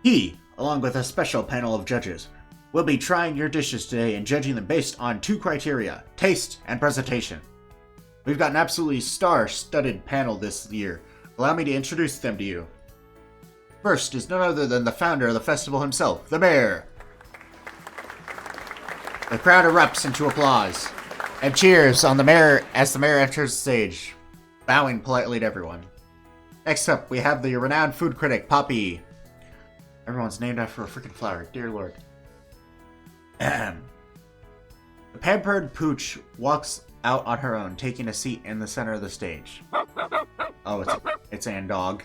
He, along with a special panel of judges, will be trying your dishes today and judging them based on 2 criteria, taste and presentation. We've got an absolutely star-studded panel this year. Allow me to introduce them to you. First is none other than the founder of the festival himself, the mayor. The crowd erupts into applause and cheers on the mayor as the mayor enters the stage, bowing politely to everyone. Next up, we have the renowned food critic, Poppy. Everyone's named after a freaking flower, dear lord. The pampered pooch walks out on her own, taking a seat in the center of the stage. Oh, it's Ann Dog.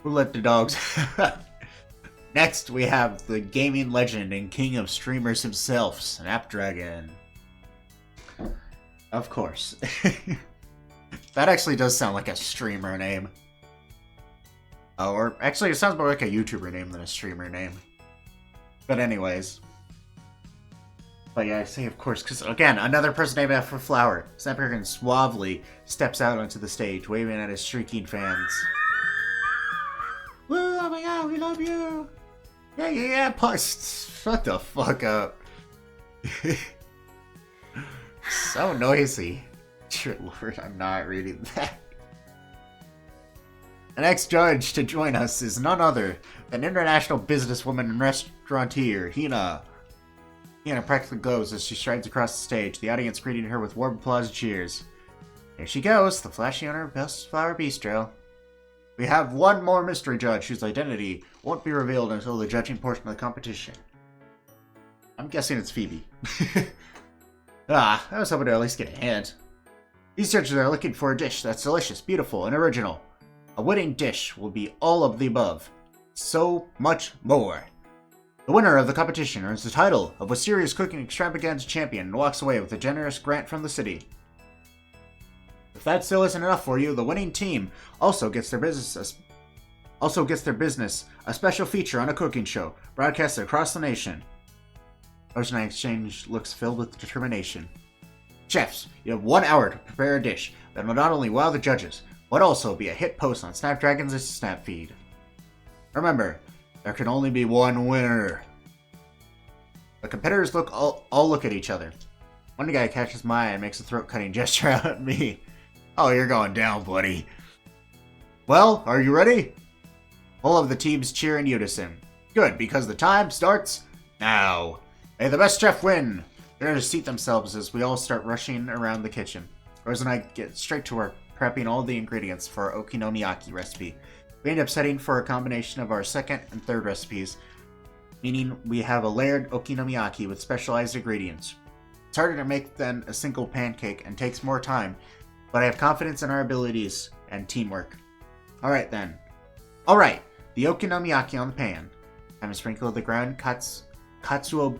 Who let the dogs? Next, we have the gaming legend and king of streamers himself, Snapdragon. Of course. That actually does sound like a streamer name. Oh, or actually it sounds more like a YouTuber name than a streamer name. But anyways. But yeah, I say of course, because again, another person named after a flower. Snapdragon suavely steps out onto the stage, waving at his shrieking fans. Woo, oh my god, we love you! Yeah, yeah, yeah, shut the fuck up. So noisy. Dear Lord, I'm not reading that. The next judge to join us is none other than international businesswoman and restaurateur, Hina. Hina practically glows as she strides across the stage, the audience greeting her with warm applause and cheers. Here she goes, the flashy owner of Best Flower Bistro. We have one more mystery judge whose identity won't be revealed until the judging portion of the competition. I'm guessing it's Phoebe. I was hoping to at least get a hint. These judges are looking for a dish that's delicious, beautiful, and original. A winning dish will be all of the above. So much more. The winner of the competition earns the title of Wisteria's Cooking Extravaganza Champion and walks away with a generous grant from the city. If that still isn't enough for you, the winning team also gets their business a special feature on a cooking show, broadcasted across the nation. Ocean Exchange looks filled with determination. Chefs, you have 1 hour to prepare a dish that will not only wow the judges, but also be a hit post on Snapdragon's Snap feed. Remember, there can only be one winner. The competitors all look at each other. One guy catches my eye and makes a throat-cutting gesture out at me. Oh, you're going down, buddy. Well, are you ready? All of the teams cheer in unison. Good, because the time starts now. May the best chef win. They're going to seat themselves as we all start rushing around the kitchen. Rose and I get straight to work, prepping all the ingredients for our okonomiyaki recipe. We end up setting for a combination of our second and third recipes, meaning we have a layered okonomiyaki with specialized ingredients. It's harder to make than a single pancake and takes more time, but I have confidence in our abilities and teamwork. Alright then. Alright, the okonomiyaki on the pan. Time to sprinkle the ground katsuo...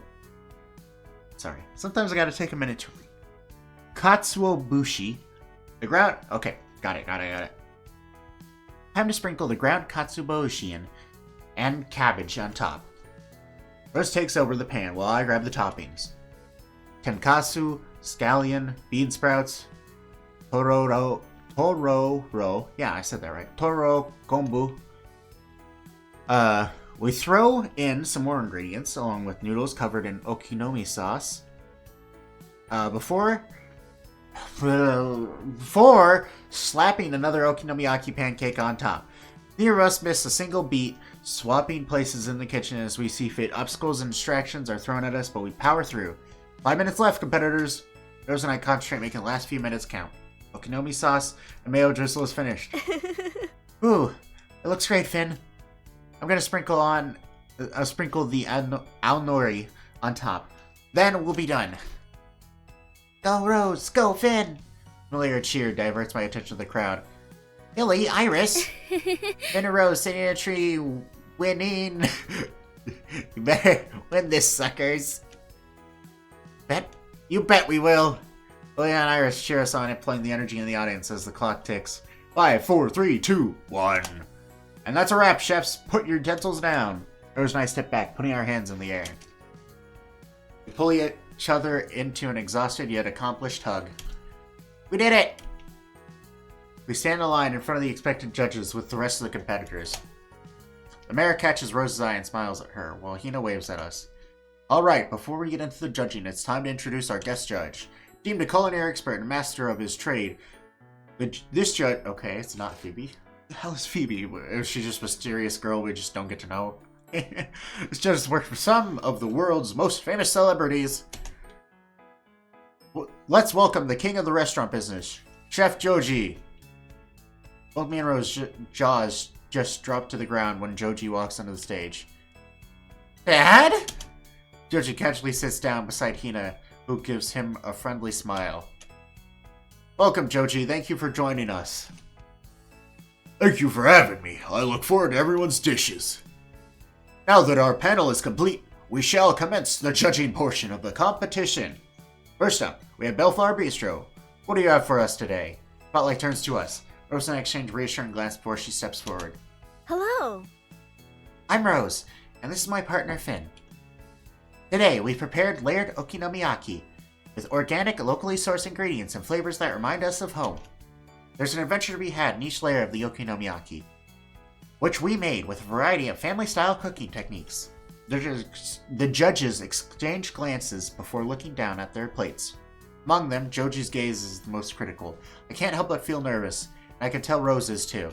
Sorry, sometimes I gotta take a minute to read. Katsuobushi. The ground... Okay, got it. Time to sprinkle the ground katsuobushi and cabbage on top. Rose takes over the pan while I grab the toppings. Tenkatsu, scallion, bean sprouts, tororo, yeah, I said that right. Toro kombu. We throw in some more ingredients along with noodles covered in okinomi sauce. Before slapping another okonomiyaki pancake on top. Neither of us miss a single beat, swapping places in the kitchen as we see fit. Obstacles and distractions are thrown at us, but we power through. 5 minutes left, competitors. Rose and I concentrate making the last few minutes count. Okinomi sauce and mayo drizzle is finished. Ooh, it looks great, Finn. I'm gonna sprinkle the aonori on top. Then we'll be done. Go Rose, go Finn! Familiar cheer diverts my attention to the crowd. Billy, Iris! Finn and Rose sitting in a tree, winning. You better win this, suckers. You bet we will. Billy and Iris cheer us on, employing the energy in the audience as the clock ticks. 5, 4, 3, 2, 1. And that's a wrap, chefs. Put your utensils down. Rose and I step back, putting our hands in the air. We pull each other into an exhausted yet accomplished hug. We did it! We stand in line in front of the expected judges with the rest of the competitors. The mayor catches Rose's eye and smiles at her, while Hina waves at us. Alright, before we get into the judging, it's time to introduce our guest judge. Deemed a culinary expert and master of his trade, this judge... Okay, it's not Phoebe. The hell is Phoebe? Is she just a mysterious girl we just don't get to know? This judge has worked for some of the world's most famous celebrities. Let's welcome the king of the restaurant business, Chef Joji. Both me and Rose's jaws just drop to the ground when Joji walks onto the stage. Dad? Joji casually sits down beside Hina, who gives him a friendly smile. Welcome, Joji. Thank you for joining us. Thank you for having me. I look forward to everyone's dishes. Now that our panel is complete, we shall commence the judging portion of the competition. First up, we have Bellflower Bistro. What do you have for us today? Spotlight turns to us. Rose and I exchange a reassuring glance before she steps forward. Hello. I'm Rose, and this is my partner Finn. Today, we've prepared layered okonomiyaki with organic, locally sourced ingredients and flavors that remind us of home. There's an adventure to be had in each layer of the okonomiyaki, which we made with a variety of family-style cooking techniques. The judges exchange glances before looking down at their plates. Among them, Joji's gaze is the most critical. I can't help but feel nervous, and I can tell Rose is too.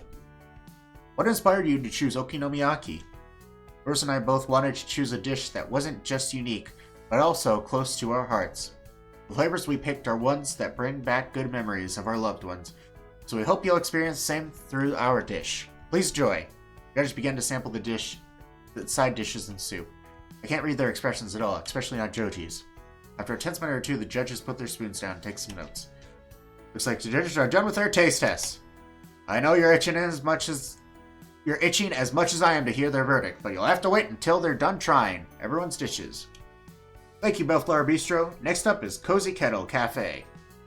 What inspired you to choose okonomiyaki? Rose and I both wanted to choose a dish that wasn't just unique, but also close to our hearts. The flavors we picked are ones that bring back good memories of our loved ones, so we hope you'll experience the same through our dish. Please enjoy. Judges begin to sample the side dishes and soup. I can't read their expressions at all, especially not Joji's. After a tense minute or two, the judges put their spoons down and take some notes. Looks like the judges are done with their taste test. I know you're itching as much as I am to hear their verdict, but you'll have to wait until they're done trying everyone's dishes. Thank you, Bellflower Bistro. Next up is Cozy Kettle Cafe.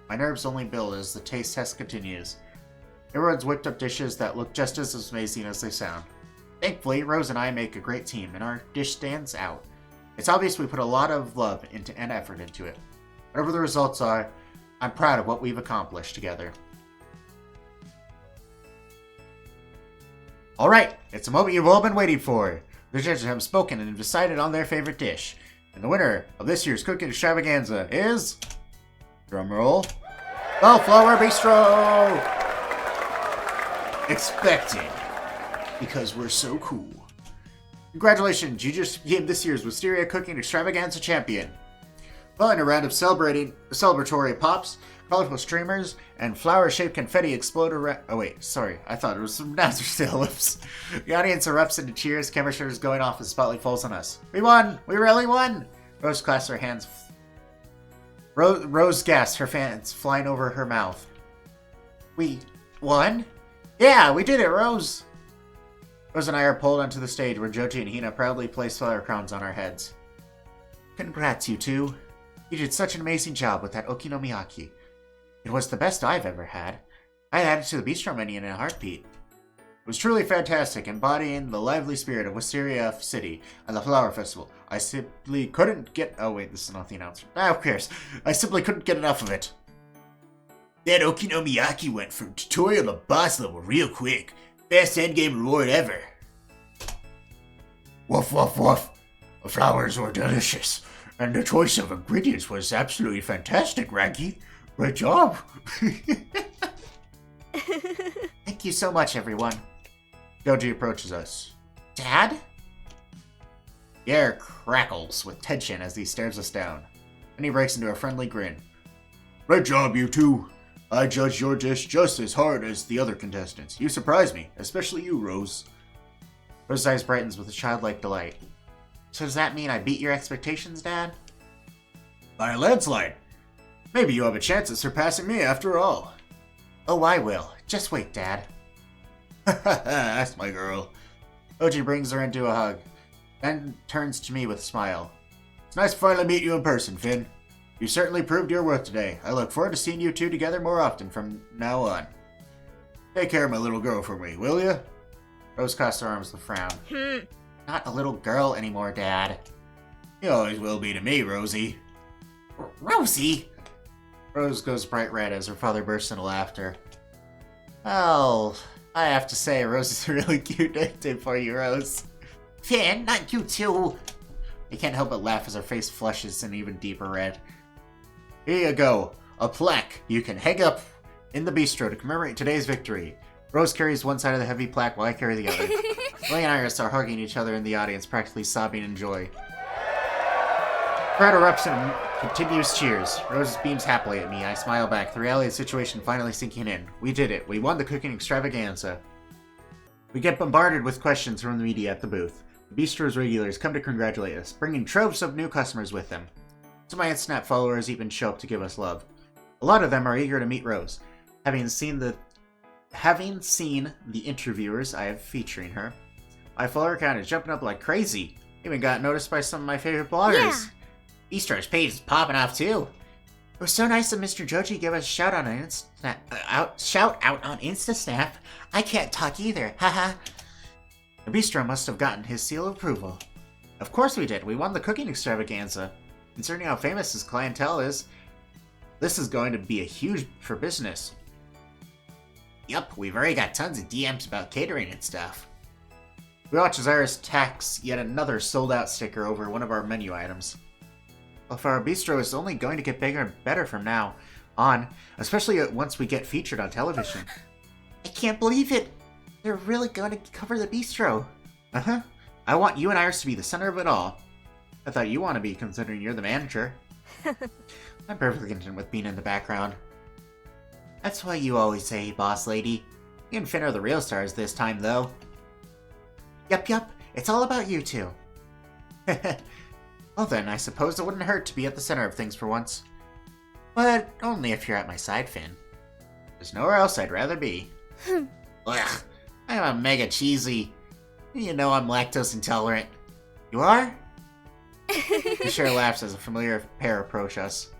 My nerves only build as the taste test continues. Everyone's whipped up dishes that look just as amazing as they sound. Thankfully, Rose and I make a great team, and our dish stands out. It's obvious we put a lot of love and effort into it. Whatever the results are, I'm proud of what we've accomplished together. Alright, it's a moment you've all been waiting for. The judges have spoken and have decided on their favorite dish. And the winner of this year's cooking extravaganza is... drumroll... Bellflower Bistro! Expected. Because we're so cool. Congratulations, you just became this year's Wisteria Cooking Extravaganza champion. Following a round of celebratory pops, colorful streamers, and flower-shaped confetti explode around... Oh wait, sorry, I thought it was some Nazar syllables. The audience erupts into cheers, camera shutters going off as the spotlight falls on us. We won! We really won! Rose clasped her hands. Rose gasped, her fans flying over her mouth. We won? Yeah, we did it, Rose! Rose and I are pulled onto the stage where Joji and Hina proudly place flower crowns on our heads. Congrats, you two. You did such an amazing job with that okonomiyaki. It was the best I've ever had. I'd add it to the bistro menu in a heartbeat. It was truly fantastic, embodying the lively spirit of Wisteria City and the Flower Festival. I simply couldn't get... Oh wait, this is not the announcement. Who cares? I simply couldn't get enough of it. That okonomiyaki went from tutorial to boss level real quick. Best endgame reward ever. Woof woof woof. The flowers were delicious, and the choice of ingredients was absolutely fantastic, Raggy. Great job. Thank you so much, everyone. Joji approaches us. Dad? The air crackles with tension as he stares us down. Then he breaks into a friendly grin. Great job, you two. I judged your dish just as hard as the other contestants. You surprised me, especially you, Rose. Rose's eyes brightens with a childlike delight. So does that mean I beat your expectations, Dad? By a landslide. Maybe you have a chance at surpassing me after all. Oh, I will. Just wait, Dad. That's my girl. Oji brings her into a hug, then turns to me with a smile. It's nice to finally meet you in person, Finn. You certainly proved your worth today. I look forward to seeing you two together more often from now on. Take care of my little girl for me, will you? Rose crossed her arms with a frown. Not a little girl anymore, Dad. You always will be to me, Rosie. Rosie? Rose goes bright red as her father bursts into laughter. Oh, I have to say, Rose is a really cute nickname for you, Rose. Finn, not you too. I can't help but laugh as her face flushes an even deeper red. Here you go, a plaque you can hang up in the bistro to commemorate today's victory. Rose carries one side of the heavy plaque while I carry the other. Lily and Iris are hugging each other in the audience, practically sobbing in joy. Crowd erupts and continues cheers. Rose beams happily at me. I smile back, the reality of the situation finally sinking in. We did it. We won the cooking extravaganza. We get bombarded with questions from the media at the booth. The bistro's regulars come to congratulate us, bringing troves of new customers with them. Some of my Snap followers even show up to give us love. A lot of them are eager to meet Rose. Having seen the interviewers I have featuring her, my follower count is jumping up like crazy. Even got noticed by some of my favorite bloggers. Yeah. Bistro's page is popping off too. It was so nice of Mr. Joji give us a shout out on InstaSnap. I can't talk either, haha. The Bistro must have gotten his seal of approval. Of course we did. We won the cooking extravaganza. Concerning how famous his clientele is, this is going to be a huge for business. Yup, we've already got tons of DMs about catering and stuff. We watch as Iris tacks yet another sold-out sticker over one of our menu items. Well, for our bistro is only going to get bigger and better from now on, especially once we get featured on television. I can't believe it! They're really going to cover the bistro. Uh-huh. I want you and Iris to be the center of it all. I thought you want to be, considering you're the manager. I'm perfectly content with being in the background. That's why you always say, boss lady. You and Finn are the real stars this time, though. Yup, it's all about you two. Well then, I suppose it wouldn't hurt to be at the center of things for once. But only if you're at my side, Finn. There's nowhere else I'd rather be. Ugh, I'm a mega cheesy. You know I'm lactose intolerant. You are? He sure laughs as a familiar pair approach us.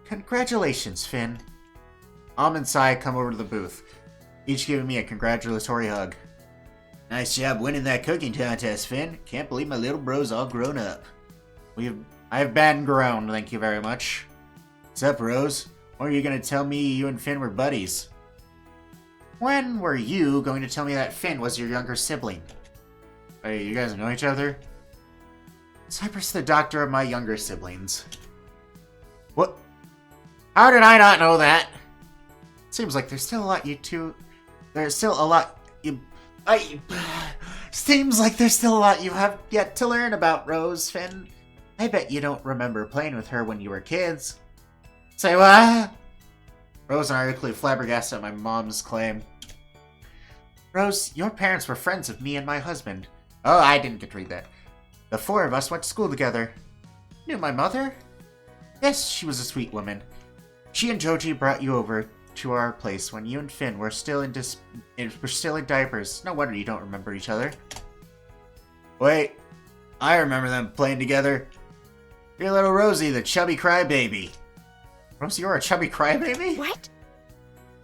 Congratulations, Finn. Am and Sai come over to the booth, each giving me a congratulatory hug. Nice job winning that cooking contest, Finn. Can't believe my little bro's all grown up. I have been grown, thank you very much. What's up, Rose? When are you gonna tell me you and Finn were buddies? When were you going to tell me that Finn was your younger sibling? Hey, you guys know each other? Cypress the doctor of my younger siblings. What? How did I not know that? Seems like there's still a lot Seems like there's still a lot you have yet to learn about Rose, Finn. I bet you don't remember playing with her when you were kids. Say what? Rose and I are equally flabbergasted at my mom's claim. Rose, your parents were friends of me and my husband. Oh, I didn't get to read that. The four of us went to school together. Knew my mother? Yes, she was a sweet woman. She and Joji brought you over to our place when you and Finn were still in diapers. No wonder you don't remember each other. Wait, I remember them playing together. Your little Rosie, the chubby crybaby. Rosie, you're a chubby crybaby? What?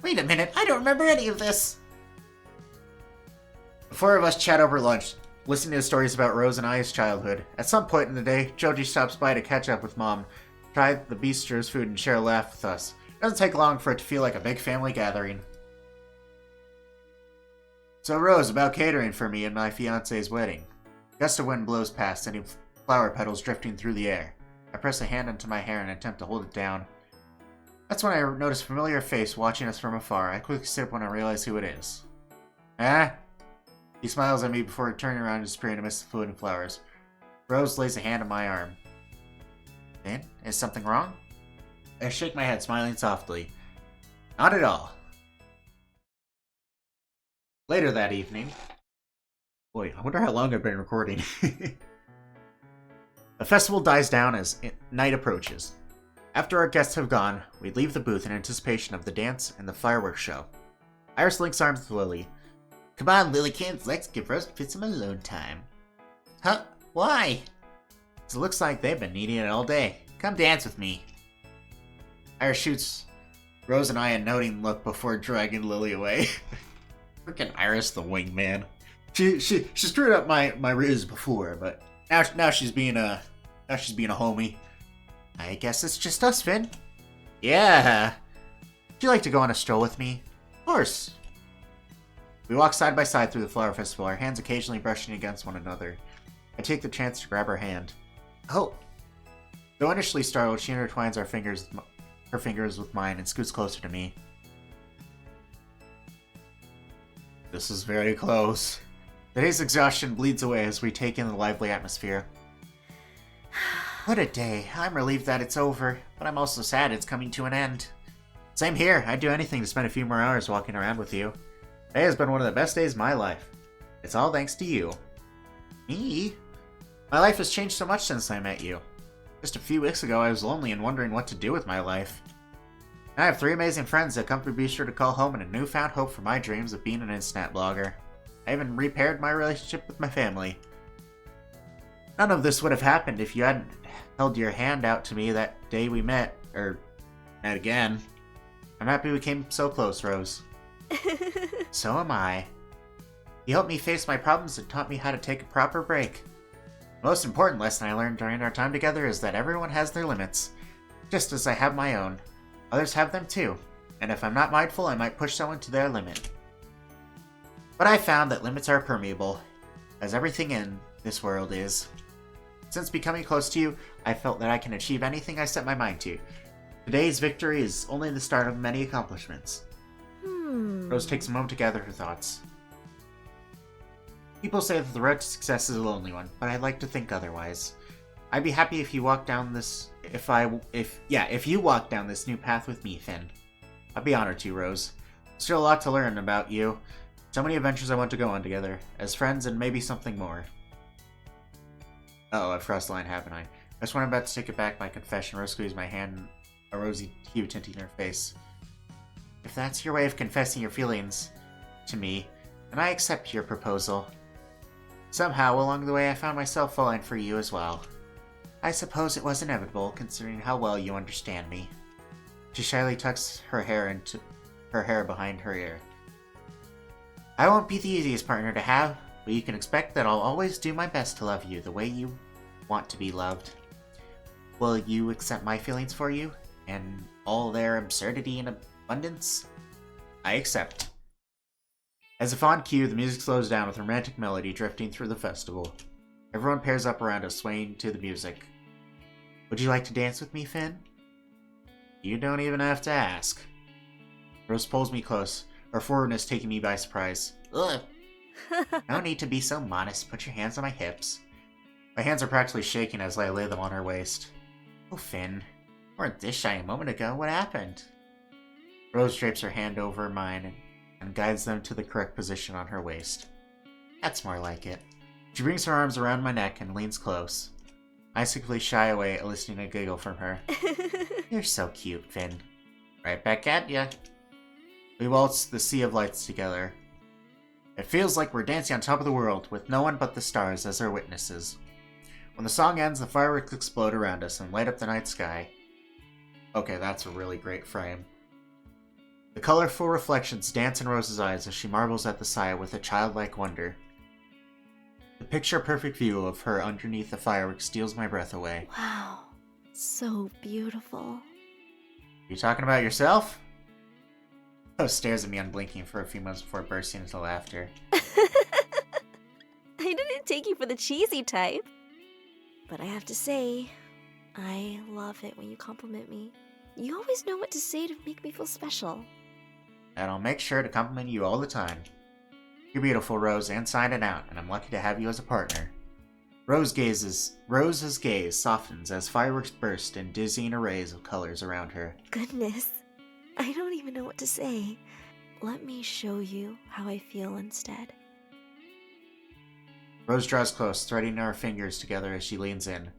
Wait a minute, I don't remember any of this. The four of us chat over lunch, listening to stories about Rose and I's childhood. At some point in the day, Joji stops by to catch up with Mom, try the bistro's food, and share a laugh with us. It doesn't take long for it to feel like a big family gathering. So Rose, about catering for me and my fiance's wedding. A gust of wind blows past, sending flower petals drifting through the air. I press a hand into my hair and attempt to hold it down. That's when I notice a familiar face watching us from afar. I quickly sit up when I realize who it is. Eh? He smiles at me before turning around and disappearing amidst the food and flowers. Rose lays a hand on my arm. Finn, is something wrong? I shake my head, smiling softly. Not at all. Later that evening... Wait, I wonder how long I've been recording. The festival dies down as night approaches. After our guests have gone, we leave the booth in anticipation of the dance and the fireworks show. Iris links arms with Lily. Come on, Lillykins, let's give Rose and Finn some alone time. Huh? Why? It looks like they've been needing it all day. Come dance with me. Iris shoots Rose and I a noting look before dragging Lily away. Freaking Iris the wingman. She screwed up my riz before, but now she's being a homie. I guess it's just us, Finn. Yeah. Would you like to go on a stroll with me? Of course. We walk side by side through the flower festival, our hands occasionally brushing against one another. I take the chance to grab her hand. Oh. Though initially startled, she intertwines her fingers with mine and scoots closer to me. This is very close. The day's exhaustion bleeds away as we take in the lively atmosphere. What a day. I'm relieved that it's over, but I'm also sad it's coming to an end. Same here. I'd do anything to spend a few more hours walking around with you. Today has been one of the best days of my life. It's all thanks to you. Me? My life has changed so much since I met you. Just a few weeks ago, I was lonely and wondering what to do with my life. I have 3 amazing friends that come to Bistro to call home and a newfound hope for my dreams of being an internet blogger. I even repaired my relationship with my family. None of this would have happened if you hadn't held your hand out to me that day we met, or met again. I'm happy we came so close, Rose. So am I. You helped me face my problems and taught me how to take a proper break. The most important lesson I learned during our time together is that everyone has their limits, just as I have my own. Others have them too, and if I'm not mindful, I might push someone to their limit. But I found that limits are permeable, as everything in this world is. Since becoming close to you, I felt that I can achieve anything I set my mind to. Today's victory is only the start of many accomplishments. Rose takes a moment to gather her thoughts. People say that the road to success is a lonely one, but I'd like to think otherwise. I'd be happy if you walk down this, if you walk down this new path with me, Finn. I'd be honored to, Rose. Still a lot to learn about you. So many adventures I want to go on together, as friends and maybe something more. Uh-oh, I've crossed the line, haven't I? Just when I'm about to take it back, my confession, Rose squeezed my hand, a rosy hue tinting her face. If that's your way of confessing your feelings to me, then I accept your proposal. Somehow, along the way, I found myself falling for you as well. I suppose it was inevitable, considering how well you understand me. She shyly tucks her hair behind her ear. I won't be the easiest partner to have, but you can expect that I'll always do my best to love you the way you want to be loved. Will you accept my feelings for you, and all their absurdity and abundance? I accept. As if on cue, the music slows down with a romantic melody drifting through the festival. Everyone pairs up around us, swaying to the music. Would you like to dance with me, Finn? You don't even have to ask. Rose pulls me close, her forwardness taking me by surprise. Ugh! No need to be so modest. Put your hands on my hips. My hands are practically shaking as I lay them on her waist. Oh, Finn. You weren't this shy a moment ago. What happened? Rose drapes her hand over mine and guides them to the correct position on her waist. That's more like it. She brings her arms around my neck and leans close. I secretly shy away, eliciting a giggle from her. You're so cute, Finn. Right back at ya. We waltz the sea of lights together. It feels like we're dancing on top of the world, with no one but the stars as our witnesses. When the song ends, the fireworks explode around us and light up the night sky. Okay, that's a really great frame. The colorful reflections dance in Rose's eyes as she marvels at the sight with a childlike wonder. The picture-perfect view of her underneath the fireworks steals my breath away. Wow, so beautiful. You talking about yourself? Rose stares at me unblinking for a few moments before bursting into laughter. I didn't take you for the cheesy type. But I have to say, I love it when you compliment me. You always know what to say to make me feel special. And I'll make sure to compliment you all the time. You're beautiful, Rose, inside and out, and I'm lucky to have you as a partner. Rose's gaze softens as fireworks burst in dizzying arrays of colors around her. Goodness, I don't even know what to say. Let me show you how I feel instead. Rose draws close, threading our fingers together as she leans in.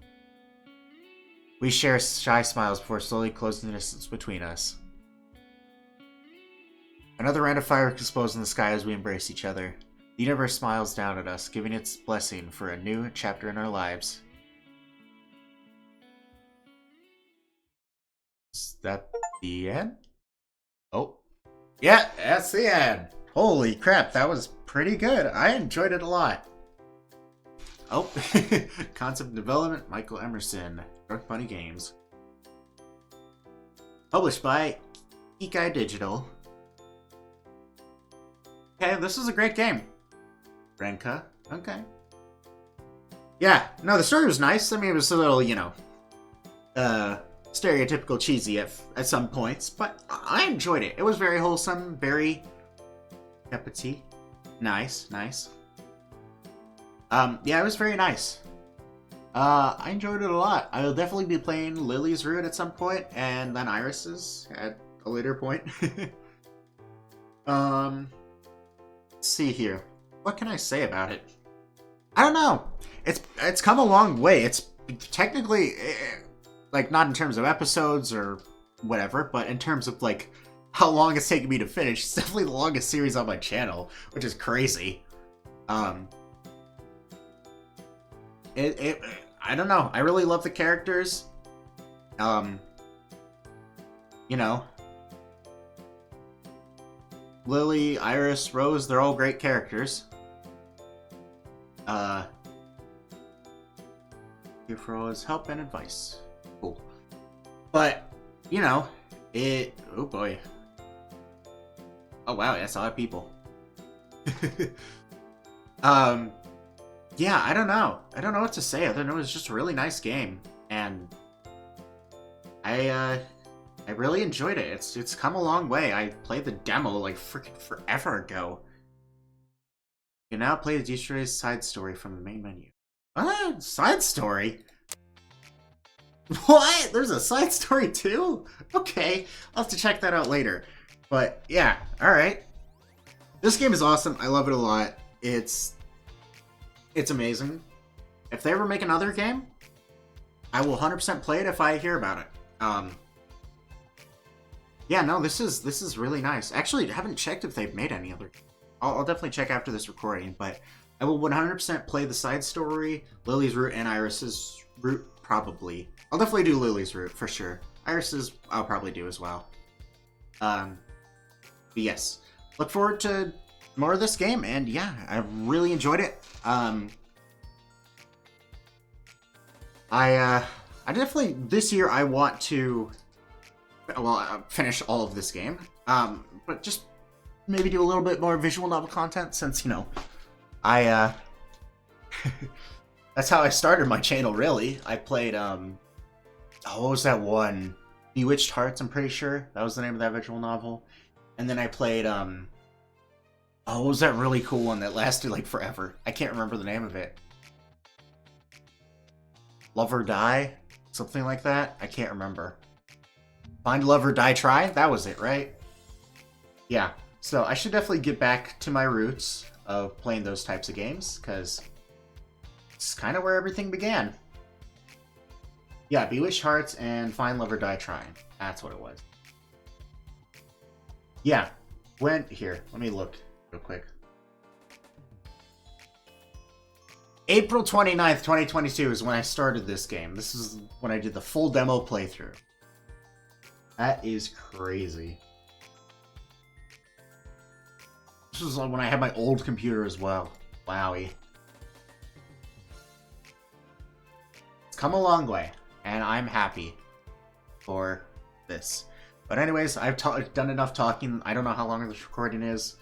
We share shy smiles before slowly closing the distance between us. Another round of fireworks explodes in the sky as we embrace each other. The universe smiles down at us, giving its blessing for a new chapter in our lives. Is that the end? Oh. Yeah, that's the end. Holy crap, that was pretty good. I enjoyed it a lot. Oh, concept development, Michael Emerson, Dark Bunny Games. Published by Ikai Digital. Okay, this was a great game. Renka, okay. Yeah, no, the story was nice. I mean, it was a little, stereotypical cheesy at some points, but I enjoyed it. It was very wholesome, very cup of tea. Nice. Yeah, it was very nice. I enjoyed it a lot. I'll definitely be playing Lily's Route at some point, and then Iris's at a later point. Let's see here. What can I say about it? I don't know. It's come a long way. It's technically, like, not in terms of episodes or whatever, but in terms of, like, how long it's taken me to finish. It's definitely the longest series on my channel, which is crazy. I don't know. I really love the characters. You know, Lily, Iris, Rose, they're all great characters. Here for all his help and advice. Cool. But, you know, oh boy. Oh wow, that's a lot of people. Yeah, I don't know. I don't know what to say other than it was just a really nice game. And I really enjoyed it. It's come a long way. I played the demo like freaking forever ago. You can now play the Destroy's side story from the main menu. What? Side story? What? There's a side story too? Okay, I'll have to check that out later. But yeah, alright. This game is awesome. I love it a lot. It's amazing. If they ever make another game, I will 100% play it if I hear about it. Yeah, no, this is really nice. Actually, I haven't checked if they've made any other. I'll definitely check after this recording, but I will 100% play the side story, Lily's route, and Iris's route, probably. I'll definitely do Lily's route, for sure. Iris's, I'll probably do as well. But yes. Look forward to more of this game, and yeah, I really enjoyed it. I definitely, this year, I want to, well, finish all of this game, but just maybe do a little bit more visual novel content, since, you know, that's how I started my channel, really. I played, oh, what was that one? Bewitched Hearts, I'm pretty sure. That was the name of that visual novel. And then I played, oh, what was that really cool one that lasted, like, forever? I can't remember the name of it. Love or Die? Something like that? I can't remember. Find Love or Die Try? That was it, right? Yeah. So I should definitely get back to my roots of playing those types of games, because it's kind of where everything began. Yeah, Bewitched Hearts and Find Love or Die Trying. That's what it was. Yeah. Here, let me look real quick. April 29th, 2022 is when I started this game. This is when I did the full demo playthrough. That is crazy. This was when I had my old computer as well. Wowie. It's come a long way, and I'm happy for this. But anyways, I've done enough talking. I don't know how long this recording is.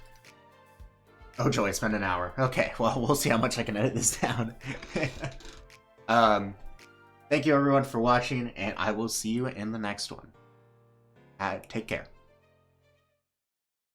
Oh joy, it's been an hour. Okay, well, we'll see how much I can edit this down. Thank you everyone for watching, and I will see you in the next one. Take care.